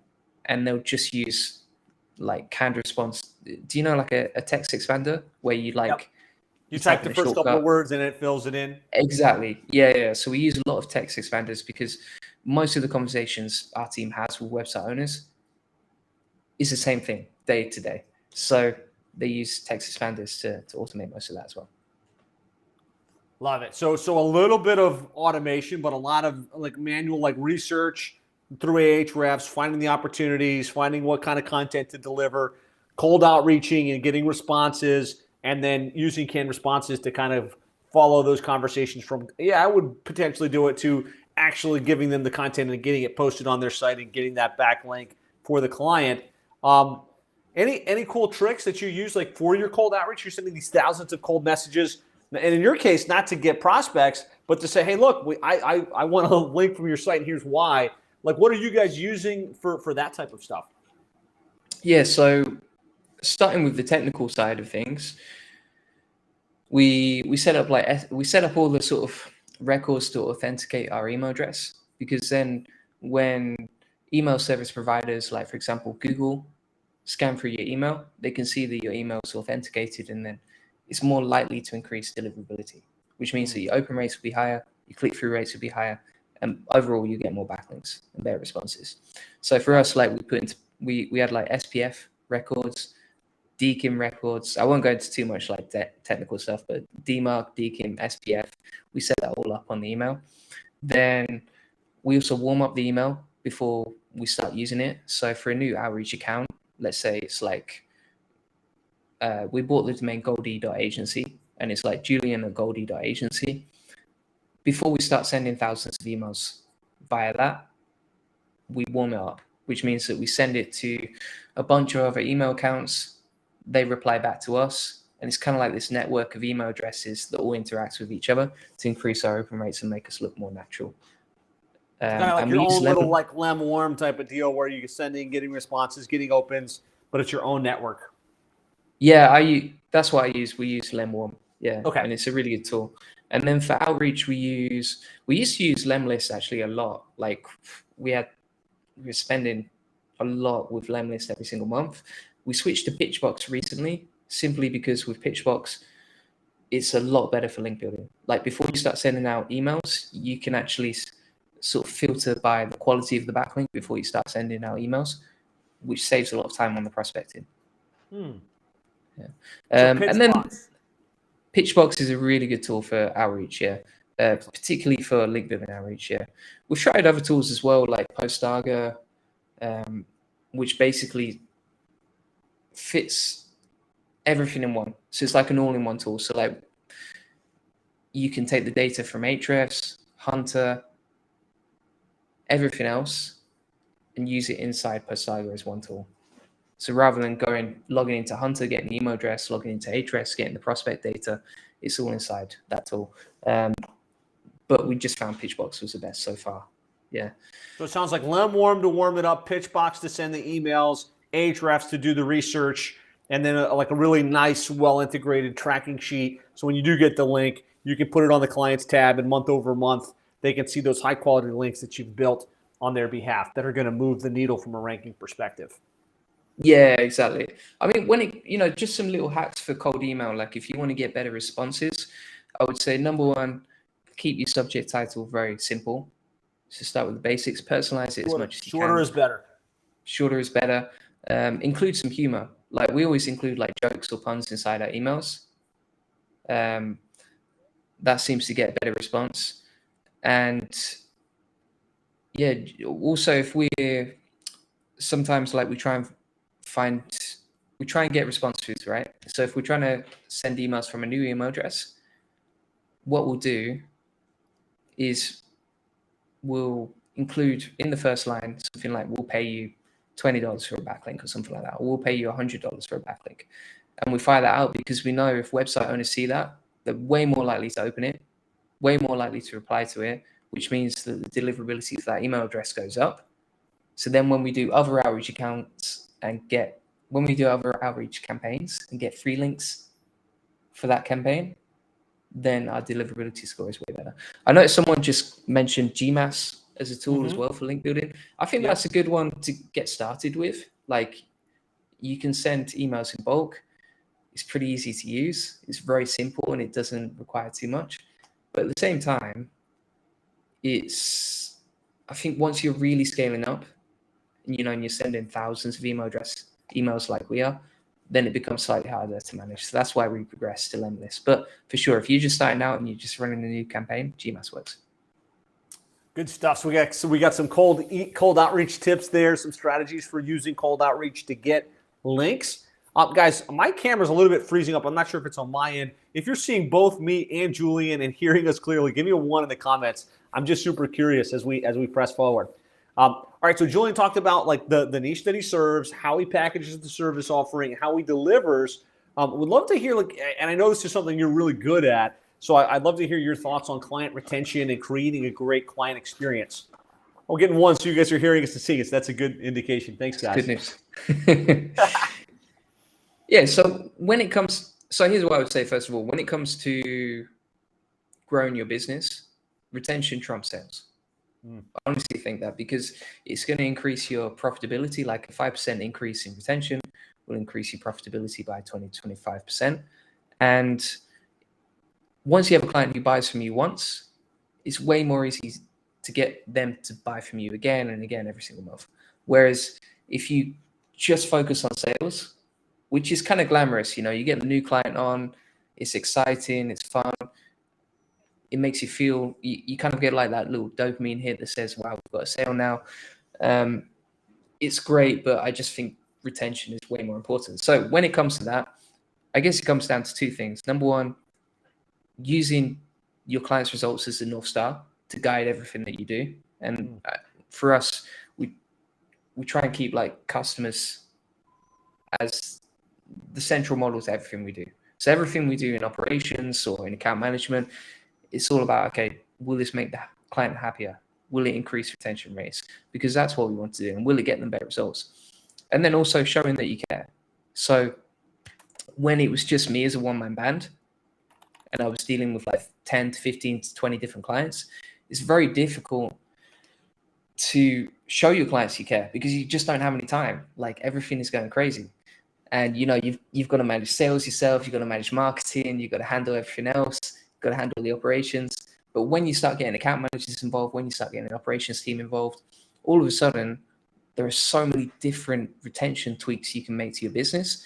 they'll just use like canned response do you know like a text expander where you like Yep. You type the first couple of words and it fills it in? Exactly. Yeah. So we use a lot of text expanders because most of the conversations our team has with website owners is the same thing day to day. So they use text expanders to automate most of that as well. Love it. So a little bit of automation, but a lot of like manual, like research through Ahrefs, finding the opportunities, finding what kind of content to deliver, cold outreaching and getting responses, and then using canned responses to kind of follow those conversations from, I would potentially do it, to actually giving them the content and getting it posted on their site and getting that backlink for the client. Any cool tricks that you use like for your cold outreach? You're sending these thousands of cold messages. And in your case, not to get prospects, but to say, hey, look, I want a link from your site, and here's why. Like, what are you guys using for that type of stuff? Yeah, so starting with the technical side of things, we set up all the sort of records to authenticate our email address, because then when email service providers, like for example Google, scan through your email, they can see that your email is authenticated, and then it's more likely to increase deliverability, which means that your open rates will be higher, your click-through rates will be higher, and overall you get more backlinks and better responses. So for us, like we had like SPF records, DKIM records. I won't go into too much like technical stuff, but DMARC, DKIM, SPF, we set that all up on the email. Then we also warm up the email before we start using it. So for a new outreach account, let's say it's like, we bought the domain Goldie.agency, and it's like Julian at Goldie.agency. Before we start sending thousands of emails via that, we warm it up, which means that we send it to a bunch of other email accounts. They reply back to us, and it's kind of like this network of email addresses that all interact with each other to increase our open rates and make us look more natural. Kind of like your own little like Lem Warm type of deal where you're sending, getting responses, getting opens, but it's your own network. Yeah, that's what I use. We use Lemwarm. Yeah. Okay. And it's a really good tool. And then for outreach, we used to use Lemlist actually a lot. Like we were spending a lot with Lemlist every single month. We switched to Pitchbox recently, simply because with Pitchbox, it's a lot better for link building. Like before you start sending out emails, you can actually sort of filter by the quality of the backlink before you start sending out emails, which saves a lot of time on the prospecting. Yeah. And then Pitchbox is a really good tool for outreach, particularly for link building outreach. Yeah, we've tried other tools as well, like Postarga, which basically fits everything in one. So it's like an all-in-one tool. So like you can take the data from Ahrefs, Hunter, everything else, and use it inside Postarga as one tool. So rather than logging into Hunter, getting the email address, logging into Ahrefs, getting the prospect data, it's all inside that tool. But we just found Pitchbox was the best so far. Yeah. So it sounds like Lemwarm to warm it up, Pitchbox to send the emails, Ahrefs to do the research, and then like a really nice, well-integrated tracking sheet. So when you do get the link, you can put it on the client's tab, and month over month, they can see those high-quality links that you've built on their behalf that are going to move the needle from a ranking perspective. Yeah, exactly. I mean, just some little hacks for cold email. Like if you want to get better responses, I would say number one, keep your subject title very simple. So start with the basics, personalize it as much as you can. Shorter is better. Shorter is better. Include some humor. Like we always include like jokes or puns inside our emails. That seems to get a better response. And yeah, also if we're sometimes like we try and get responses, right? So if we're trying to send emails from a new email address, what we'll do is we'll include in the first line something like, we'll pay you $20 for a backlink or something like that, or we'll pay you $100 for a backlink. And we fire that out because we know if website owners see that, they're way more likely to open it, way more likely to reply to it, which means that the deliverability of that email address goes up. So then when we do other outreach campaigns and get free links for that campaign, then our deliverability score is way better. I know someone just mentioned GMAS as a tool as well for link building. I think that's a good one to get started with. Like, you can send emails in bulk. It's pretty easy to use. It's very simple and it doesn't require too much. But at the same time, I think once you're really scaling up, and you're sending thousands of emails like we are, then it becomes slightly harder to manage. So that's why we progress to Limitless. But for sure, if you're just starting out and you're just running a new campaign, GMAS works. Good stuff. So we got some cold outreach tips there, some strategies for using cold outreach to get links. Guys, my camera's a little bit freezing up. I'm not sure if it's on my end. If you're seeing both me and Julian and hearing us clearly, give me a 1 in the comments. I'm just super curious as we press forward. All right, so Julian talked about like the niche that he serves, how he packages the service offering, how he delivers. Would love to hear, and I know this is something you're really good at, so I'd love to hear your thoughts on client retention and creating a great client experience. We're getting 1, so you guys are hearing us to see us. That's a good indication. Thanks, guys. Good news. Yeah, so here's what I would say, first of all. When it comes to growing your business, retention trumps sales. I honestly think that, because it's going to increase your profitability. Like a 5% increase in retention will increase your profitability by 20-25%. And once you have a client who buys from you once, it's way more easy to get them to buy from you again and again every single month. Whereas if you just focus on sales, which is kind of glamorous, you get a new client on, it's exciting, it's fun. It makes you feel, you kind of get like that little dopamine hit that says, wow, we've got a sale now. It's great, but I just think retention is way more important. So when it comes to that, I guess it comes down to 2 things. Number 1, using your client's results as the North Star to guide everything that you do. And for us, we try and keep like customers as the central model to everything we do. So everything we do in operations or in account management, it's all about, okay, will this make the client happier? Will it increase retention rates? Because that's what we want to do. And will it get them better results? And then also showing that you care. So when it was just me as a one-man band and I was dealing with like 10 to 15 to 20 different clients, it's very difficult to show your clients you care because you just don't have any time. Like everything is going crazy. And you've got to manage sales yourself, you've got to manage marketing, you've got to handle everything else, got to handle the operations. But when you start getting account managers involved, when you start getting an operations team involved, all of a sudden, there are so many different retention tweaks you can make to your business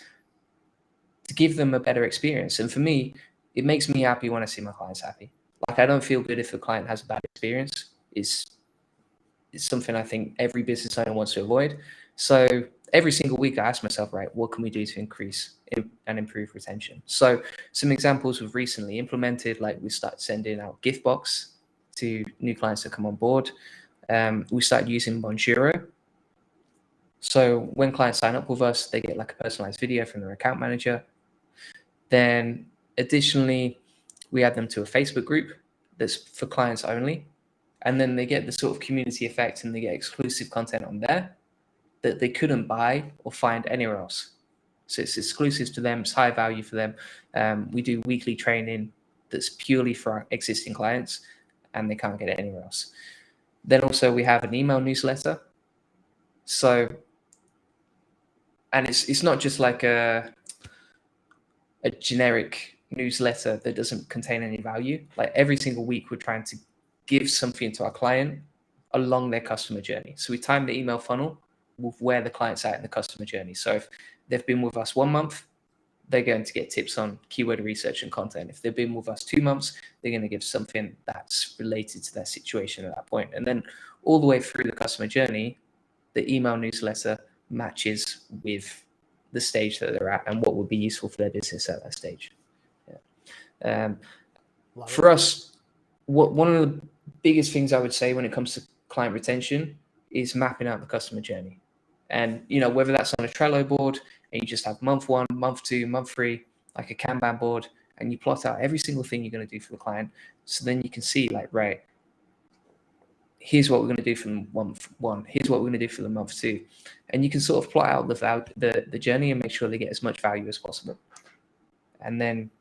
to give them a better experience. And for me, it makes me happy when I see my clients happy. Like I don't feel good if a client has a bad experience. It's something I think every business owner wants to avoid. So every single week I ask myself, right, what can we do to increase and improve retention? So some examples we've recently implemented, like we started sending out gift box to new clients that come on board. We started using Bonjoro. So when clients sign up with us, they get like a personalized video from their account manager. Then additionally, we add them to a Facebook group that's for clients only. And then they get the sort of community effect and they get exclusive content on there that they couldn't buy or find anywhere else. So it's exclusive to them, it's high value for them. We do weekly training that's purely for our existing clients and they can't get it anywhere else. Then also we have an email newsletter. So, and it's not just like a generic newsletter that doesn't contain any value. Like every single week we're trying to give something to our client along their customer journey. So we time the email funnel with where the client's at in the customer journey. So if they've been with us 1 month, they're going to get tips on keyword research and content. If they've been with us 2 months, they're going to give something that's related to their situation at that point. And then all the way through the customer journey, the email newsletter matches with the stage that they're at and what would be useful for their business at that stage. Yeah. For us, one of the biggest things I would say when it comes to client retention is mapping out the customer journey. And, whether that's on a Trello board and you just have month 1, month 2, month 3, like a Kanban board, and you plot out every single thing you're going to do for the client. So then you can see like, right, here's what we're going to do for month 1. Here's what we're going to do for the month 2. And you can sort of plot out the journey and make sure they get as much value as possible. And then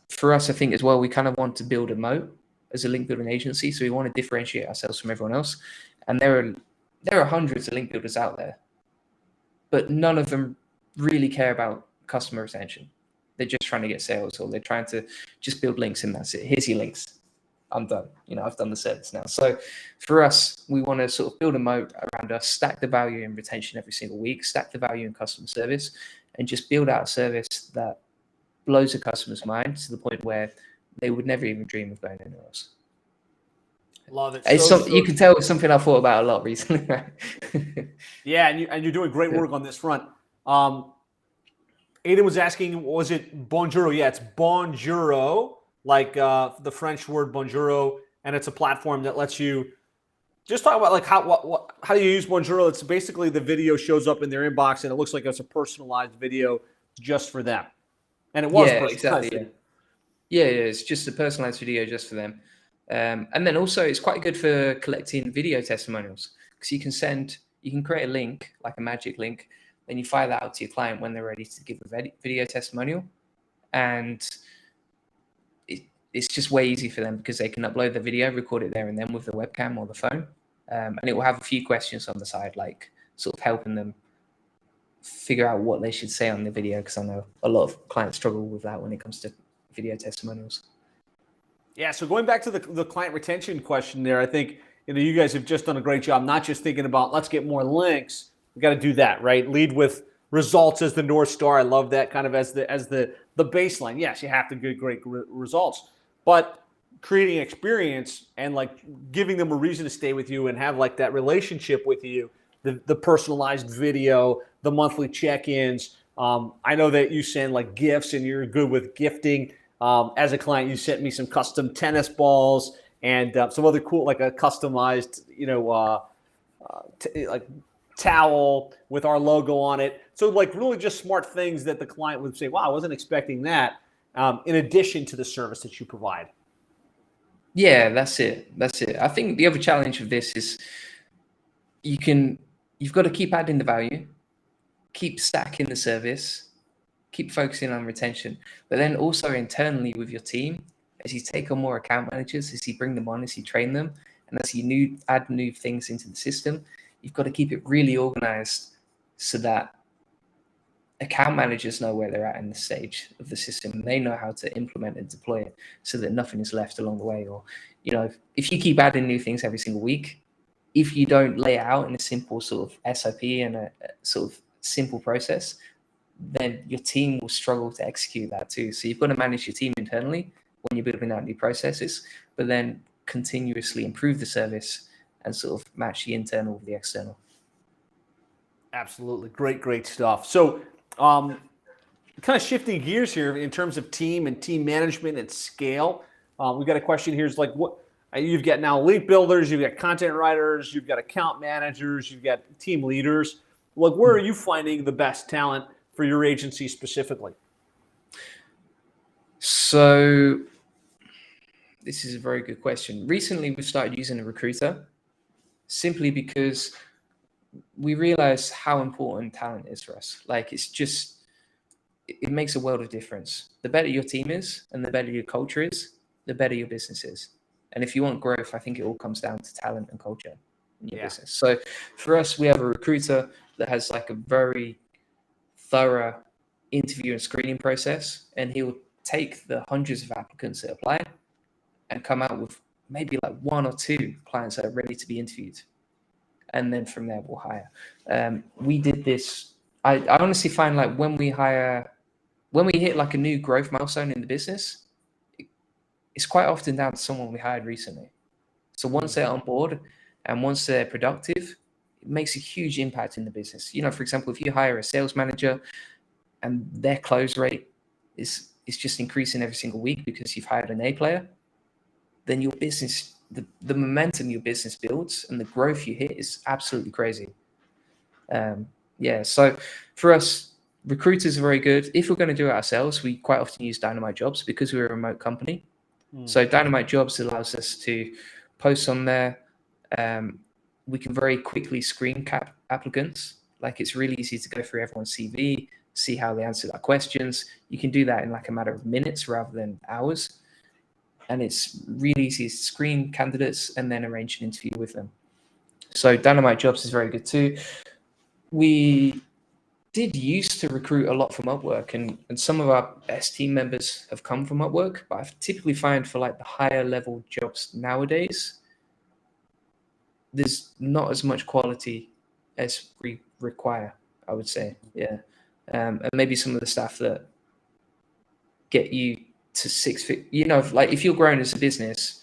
for us, I think as well, we kind of want to build a moat as a link building agency. So we want to differentiate ourselves from everyone else. And there are hundreds of link builders out there, but none of them really care about customer retention. They're just trying to get sales, or they're trying to just build links and that's it. Here's your links. I'm done. I've done the service now. So for us, we want to sort of build a moat around us, stack the value in retention every single week, stack the value in customer service, and just build out a service that blows a customer's mind to the point where they would never even dream of going anywhere else. Love it. You can tell it's something I've thought about a lot recently. Yeah, and you're doing great work on this front. Aiden was asking, was it bonjour? Yeah, it's bonjour, like the French word bonjour, and it's a platform that lets you just talk about like how do you use bonjour. It's basically the video shows up in their inbox, and it looks like it's a personalized video just for them. And it was exactly. Yeah, it's just a personalized video just for them. And then also it's quite good for collecting video testimonials, because you can create a link, like a magic link, then you fire that out to your client when they're ready to give a video testimonial. And it's just way easy for them because they can upload the video, record it there and then with the webcam or the phone. And it will have a few questions on the side, like sort of helping them figure out what they should say on the video, because I know a lot of clients struggle with that when it comes to video testimonials. Yeah, so going back to the client retention question there, I think you guys have just done a great job, not just thinking about let's get more links. We got to do that, right? Lead with results as the North Star. I love that kind of as the baseline. Yes, you have to get great results, but creating experience and like giving them a reason to stay with you and have like that relationship with you, the personalized video, the monthly check-ins. I know that you send like gifts and you're good with gifting. As a client, you sent me some custom tennis balls and some other cool, like a customized, like towel with our logo on it. So like really just smart things that the client would say, wow, I wasn't expecting that, in addition to the service that you provide. Yeah, that's it. I think the other challenge of this is you've got to keep adding the value, keep stacking the service, keep focusing on retention, but then also internally with your team, as you take on more account managers, as you bring them on, as you train them, and as you add new things into the system, you've got to keep it really organized so that account managers know where they're at in the stage of the system. They know how to implement and deploy it so that nothing is left along the way. Or, if you keep adding new things every single week, if you don't lay it out in a simple sort of SOP and a sort of simple process, then your team will struggle to execute that too. So you've got to manage your team internally when you're building out new processes, but then continuously improve the service and sort of match the internal with the external. Absolutely. Great stuff. So kind of shifting gears here in terms of team and team management and scale. We've got a question here. Is like, what you've got now: lead builders, you've got content writers, you've got account managers, you've got team leaders. Like, where are you finding the best talent for your agency specifically? So this is a very good question. Recently, we've started using a recruiter simply because we realize how important talent is for us. Like, it makes a world of difference. The better your team is and the better your culture is, the better your business is. And if you want growth, I think it all comes down to talent and culture in your business. So for us, we have a recruiter that has like a very thorough interview and screening process, and he will take the hundreds of applicants that apply and come out with maybe like one or two clients that are ready to be interviewed. And then from there, we'll hire. We did this. I honestly find like when we hit like a new growth milestone in the business, it's quite often down to someone we hired recently. So once they're on board and once they're productive, it makes a huge impact in the business. For example, if you hire a sales manager and their close rate is just increasing every single week because you've hired an A player, then your business, the momentum your business builds and the growth you hit is absolutely crazy. So for us, recruiters are very good. If we're going to do it ourselves, we quite often use Dynamite Jobs because we're a remote company. So Dynamite Jobs allows us to post on there. We can very quickly screen cap applicants. Like, it's really easy to go through everyone's CV, see how they answer our questions. You can do that in like a matter of minutes rather than hours. And it's really easy to screen candidates and then arrange an interview with them. So Dynamite Jobs is very good too. We did used to recruit a lot from Upwork, and some of our best team members have come from Upwork, but I've typically find for like the higher level jobs nowadays, there's not as much quality as we require, I would say. Yeah. And maybe some of the staff that get you to six figures, like if you're growing as a business,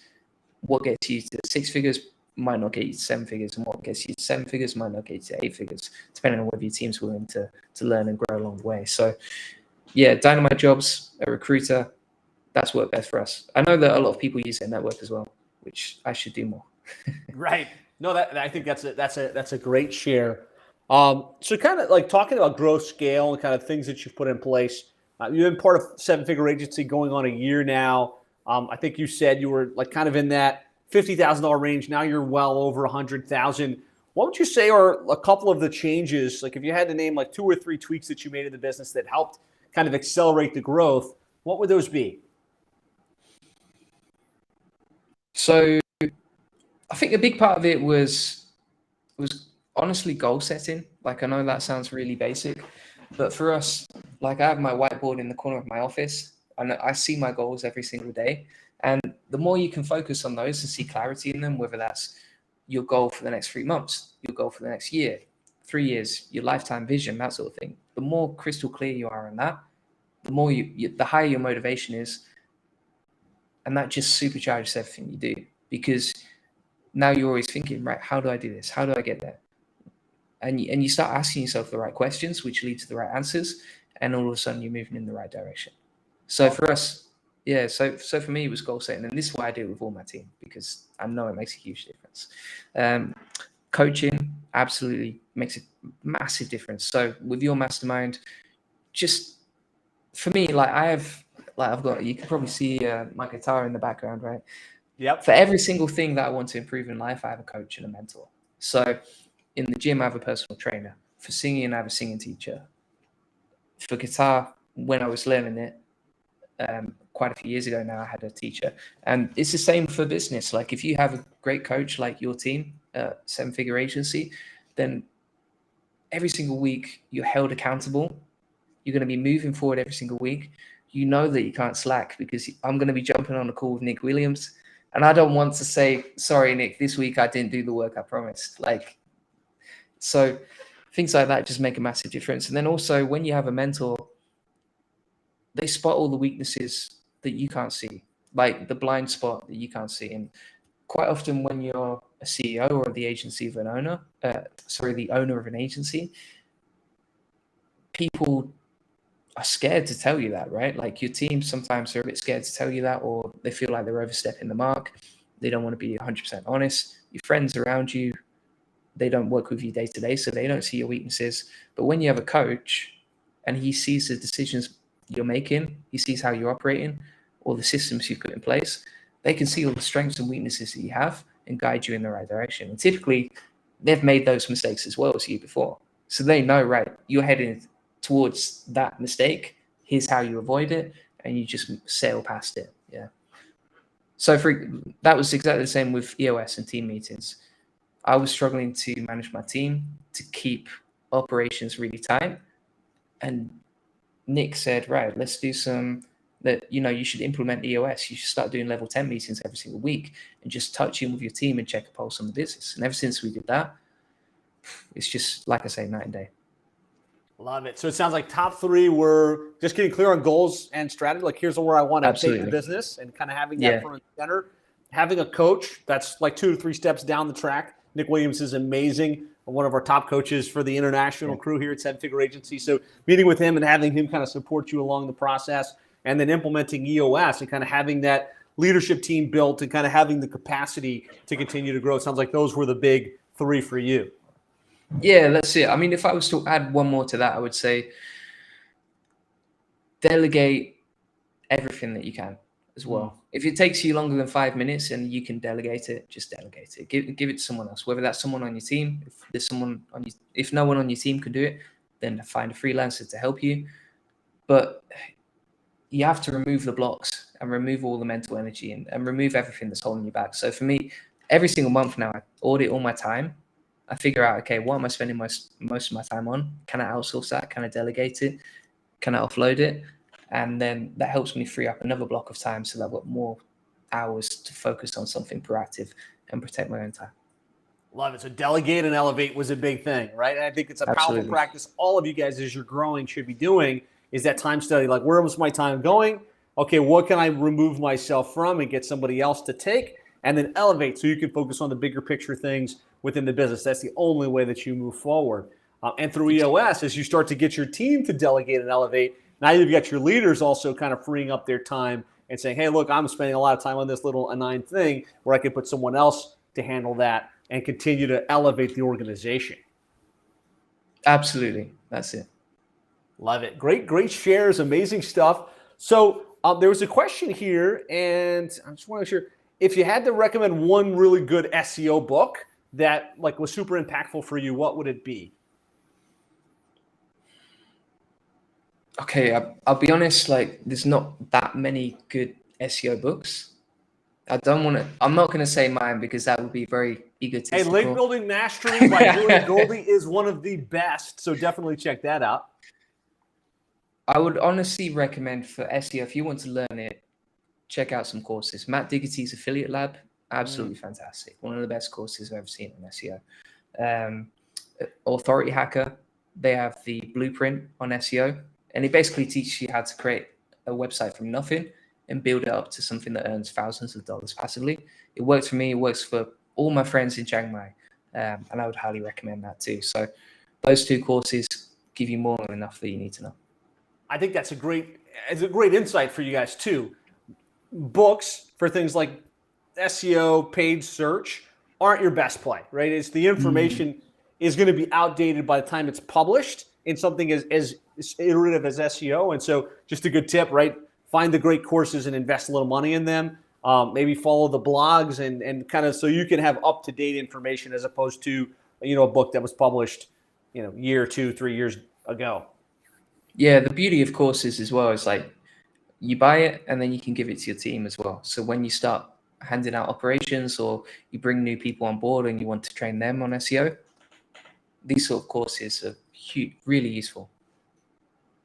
what gets you to six figures might not get you to seven figures, and what gets you to seven figures might not get you to eight figures, depending on whether your team's willing to learn and grow along the way. So yeah, Dynamite Jobs, a recruiter, that's worked best for us. I know that a lot of people use their network as well, which I should do more. Right. No, that I think that's a great share. So kind of like talking about growth scale and kind of things that you've put in place. You've been part of Seven Figure Agency going on a year now. I think you said you were like kind of in that $50,000 range. Now you're well over 100,000. What would you say are a couple of the changes? Like if you had to name like 2 or 3 tweaks that you made in the business that helped kind of accelerate the growth, what would those be? So I think a big part of it was honestly goal setting. Like I know that sounds really basic, but for us, like I have my whiteboard in the corner of my office and I see my goals every single day. And the more you can focus on those and see clarity in them, whether that's your goal for the next 3 months, your goal for the next year, 3 years, your lifetime vision, that sort of thing. The more crystal clear you are in that, the more the higher your motivation is, and that just supercharges everything you do, because now you're always thinking, right, how do I do this? How do I get there? And you start asking yourself the right questions, which lead to the right answers, and all of a sudden you're moving in the right direction. So for us, yeah, so for me it was goal setting, and this is why I do it with all my team, because I know it makes a huge difference. Coaching absolutely makes a massive difference. So with your mastermind, just for me, like I've got, you can probably see my guitar in the background, right? Yep. For every single thing that I want to improve in life, I have a coach and a mentor. So in the gym, I have a personal trainer. For singing, I have a singing teacher. For guitar, when I was learning it, quite a few years ago now, I had a teacher. And it's the same for business. Like if you have a great coach like your team, Seven Figure Agency, then every single week you're held accountable. You're going to be moving forward every single week. You know that you can't slack, because I'm going to be jumping on a call with Nick Williams. And I don't want to say, sorry, Nick, this week I didn't do the work I promised. Like, so things like that just make a massive difference. And then also when you have a mentor, they spot all the weaknesses that you can't see, like the blind spot that you can't see. And quite often when you're a CEO or the agency of an owner, the owner of an agency, people are scared to tell you that, right? Like your team sometimes are a bit scared to tell you that, or they feel like they're overstepping the mark. They don't want to be 100% honest. Your friends around you, they don't work with you day to day, so they don't see your weaknesses. But when you have a coach and he sees the decisions you're making, he sees how you're operating, all the systems you've put in place, they can see all the strengths and weaknesses that you have and guide you in the right direction. And typically, they've made those mistakes as well as you before. So they know, right, you're heading towards that mistake. Here's how you avoid it, and you just sail past it. Yeah. So that was exactly the same with EOS and team meetings. I was struggling to manage my team, to keep operations really tight. And Nick said, right, let's do you should implement EOS. You should start doing level 10 meetings every single week and just touch in with your team and check a pulse on the business. And ever since we did that, it's just, like I say, night and day. Love it. So it sounds like top 3 were just getting clear on goals and strategy. Like here's where I want to take the business, and kind of having that front and center. Having a coach that's like 2 to 3 steps down the track. Nick Williams is amazing, one of our top coaches for the international crew here at Seven Figure Agency. So meeting with him and having him kind of support you along the process, and then implementing EOS and kind of having that leadership team built and kind of having the capacity to continue to grow. It sounds like those were the big 3 for you. Yeah, that's it. I mean, if I was to add one more to that, I would say delegate everything that you can as well. If it takes you longer than 5 minutes and you can delegate it, just delegate it. Give it to someone else, whether that's someone on your team. If no one on your team can do it, then find a freelancer to help you. But you have to remove the blocks and remove all the mental energy and remove everything that's holding you back. So for me, every single month now, I audit all my time. I figure out, okay, what am I spending most of my time on? Can I outsource that? Can I delegate it? Can I offload it? And then that helps me free up another block of time so that I've got more hours to focus on something proactive and protect my own time. Love it. So delegate and elevate was a big thing, right? And I think it's a powerful Absolutely. practice all of you guys as you're growing should be doing is that time study. Like, where was my time going? Okay, what can I remove myself from and get somebody else to take? And then elevate so you can focus on the bigger picture things within the business. That's the only way that you move forward. And through EOS, as you start to get your team to delegate and elevate, now you've got your leaders also kind of freeing up their time and saying, hey, look, I'm spending a lot of time on this little A9 thing where I could put someone else to handle that and continue to elevate the organization. Absolutely. That's it. Love it. Great shares, amazing stuff. So there was a question here, and I just want to make sure, if you had to recommend one really good SEO book that like was super impactful for you, what would it be? Okay, I'll be honest, like there's not that many good SEO books. I'm not going to say mine because that would be very egotistical. Hey, Link Building Mastery by Julian Goldie is one of the best, so definitely check that out. I would honestly recommend for SEO, if you want to learn it, check out some courses. Matt Diggity's Affiliate Lab, absolutely fantastic. One of the best courses I've ever seen on SEO. Authority Hacker, they have the blueprint on SEO, and it basically teaches you how to create a website from nothing and build it up to something that earns thousands of dollars passively. It works for me. It works for all my friends in Chiang Mai, and I would highly recommend that too. So those two courses give you more than enough that you need to know. I think it's a great insight for you guys too. Books for things like SEO, paid search aren't your best play, right? It's the information is going to be outdated by the time it's published in something as iterative as SEO. And so just a good tip, right? Find the great courses and invest a little money in them. Maybe follow the blogs and kind of so you can have up-to-date information as opposed to, a book that was published, year, 2, 3 years ago. Yeah, the beauty of courses as well is like you buy it and then you can give it to your team as well. So when you start handing out operations or you bring new people on board and you want to train them on SEO, these sort of courses are really useful.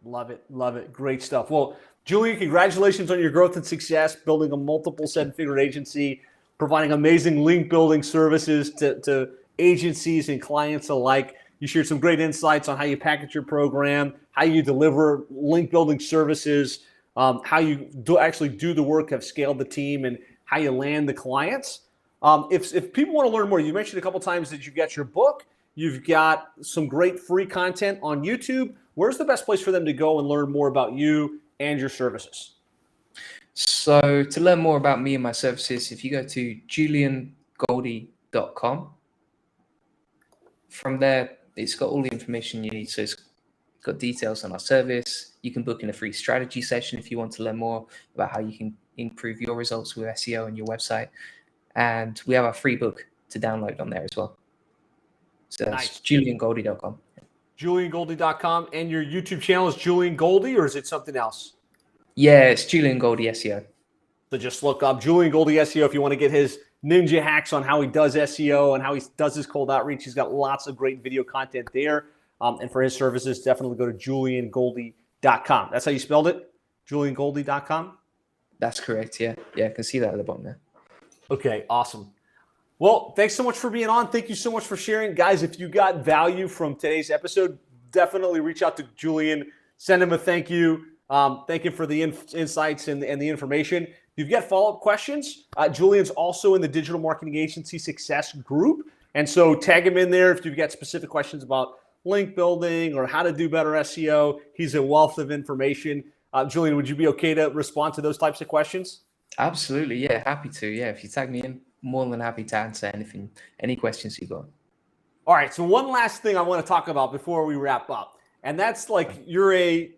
Love it. Love it. Great stuff. Well, Julian, congratulations on your growth and success, building a multiple seven-figure agency, providing amazing link building services to agencies and clients alike. You shared some great insights on how you package your program, how you deliver link building services, how you actually do the work, have scaled the team, and how you land the clients. If people want to learn more, you mentioned a couple times that you got your book. You've got some great free content on YouTube. Where's the best place for them to go and learn more about you and your services? So to learn more about me and my services, if you go to juliangoldie.com, from there, it's got all the information you need. So it's got details on our service. You can book in a free strategy session if you want to learn more about how you can improve your results with SEO and your website. And we have our free book to download on there as well. So that's juliangoldie.com. juliangoldie.com. And your YouTube channel is Julian Goldie, or is it something else? Yeah, it's Julian Goldie SEO. So just look up Julian Goldie SEO if you want to get his ninja hacks on how he does SEO and how he does his cold outreach. He's got lots of great video content there. And for his services, definitely go to juliangoldie.com. That's how you spelled it? juliangoldie.com? That's correct, yeah. Yeah, I can see that at the bottom there. Okay, awesome. Well, thanks so much for being on. Thank you so much for sharing. Guys, if you got value from today's episode, definitely reach out to Julian. Send him a thank you. Thank you for the insights and the information. If you've got follow-up questions, Julian's also in the Digital Marketing Agency Success group. And so tag him in there if you've got specific questions about link building or how to do better SEO. He's a wealth of information. Julian, would you be okay to respond to those types of questions? Absolutely, yeah, happy to. Yeah, if you tag me in, more than happy to answer any questions you got. All right, so one last thing I want to talk about before we wrap up, and that's like you're a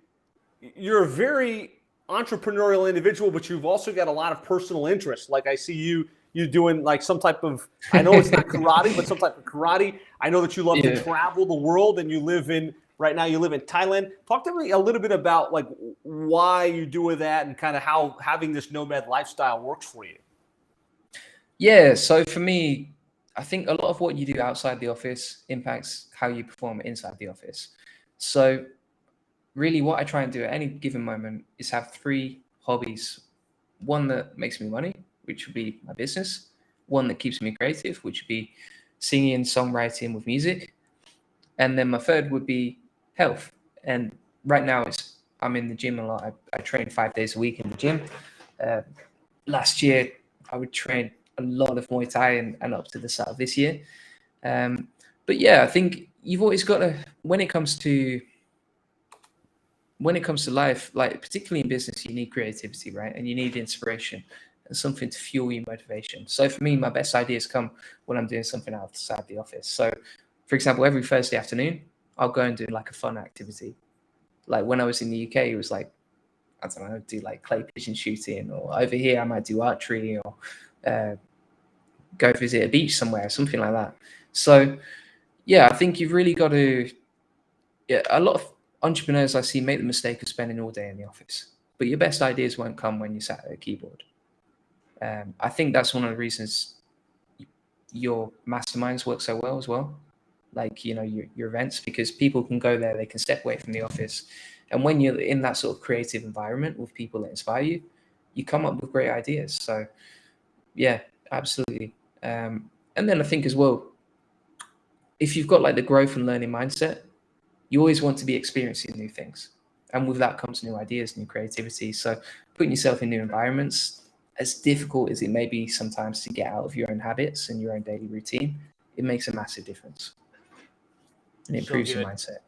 very entrepreneurial individual, but you've also got a lot of personal interests. Like I see you doing like some type of, I know it's not karate, but some type of karate. I know that you love to travel the world, and right now you live in Thailand. Talk to me a little bit about like why you do that and kind of how having this nomad lifestyle works for you. Yeah, so for me, I think a lot of what you do outside the office impacts how you perform inside the office. So really what I try and do at any given moment is have three hobbies. One that makes me money, which would be my business. One that keeps me creative, which would be singing, songwriting with music. And then my third would be health. And right now I'm in the gym a lot. I train 5 days a week in the gym. Uh, Last year I would train a lot of Muay Thai and up to the start of this year. But yeah, I think you've always got to, when it comes to life, like particularly in business, you need creativity, right? And you need inspiration and something to fuel your motivation. So for me, my best ideas come when I'm doing something outside the office. So for example, every Thursday afternoon, I'll go and do like a fun activity. Like when I was in the UK, it was like, I don't know, do like clay pigeon shooting, or over here I might do archery, or go visit a beach somewhere, something like that. So yeah, I think you've really got to, yeah, a lot of entrepreneurs I see make the mistake of spending all day in the office, but your best ideas won't come when you sat at a keyboard. I think that's one of the reasons your masterminds work so well as well. Like, you know, your events, because people can go there, they can step away from the office. And when you're in that sort of creative environment with people that inspire you, you come up with great ideas. So yeah, absolutely. And then I think as well, if you've got like the growth and learning mindset, you always want to be experiencing new things. And with that comes new ideas, new creativity. So putting yourself in new environments, as difficult as it may be sometimes to get out of your own habits and your own daily routine, it makes a massive difference. And it improves your mindset.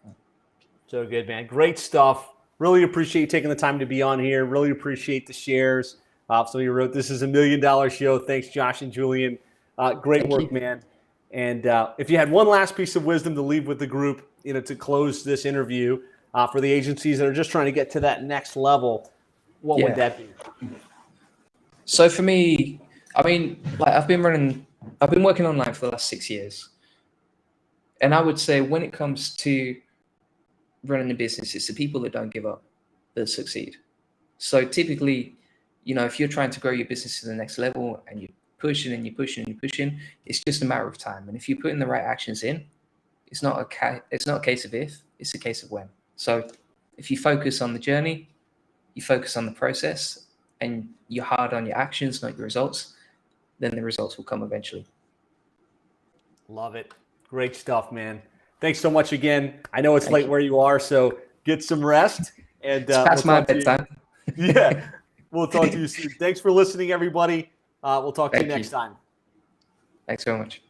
So good, man. Great stuff. Really appreciate you taking the time to be on here. Really appreciate the shares. So you wrote, "This is $1 million show." Thanks, Josh and Julian. Great Thank work, you. man. And if you had one last piece of wisdom to leave with the group, you know, to close this interview for the agencies that are just trying to get to that next level, what would that be? So for me, I mean, like I've been working online for the last 6 years. And I would say when it comes to running a business, it's the people that don't give up that succeed. So typically, you know, if you're trying to grow your business to the next level and you're pushing and you're pushing and you're pushing, it's just a matter of time. And if you put in the right actions in, it's not a case of if, it's a case of when. So if you focus on the journey, you focus on the process, and you're hard on your actions, not your results, then the results will come eventually. Love it. Great stuff, man. Thanks so much again. I know it's Thank late you. where you are, so get some rest. And It's past my bedtime. Yeah, we'll talk to you soon. Thanks for listening, everybody. We'll talk to you next time. Thanks very much.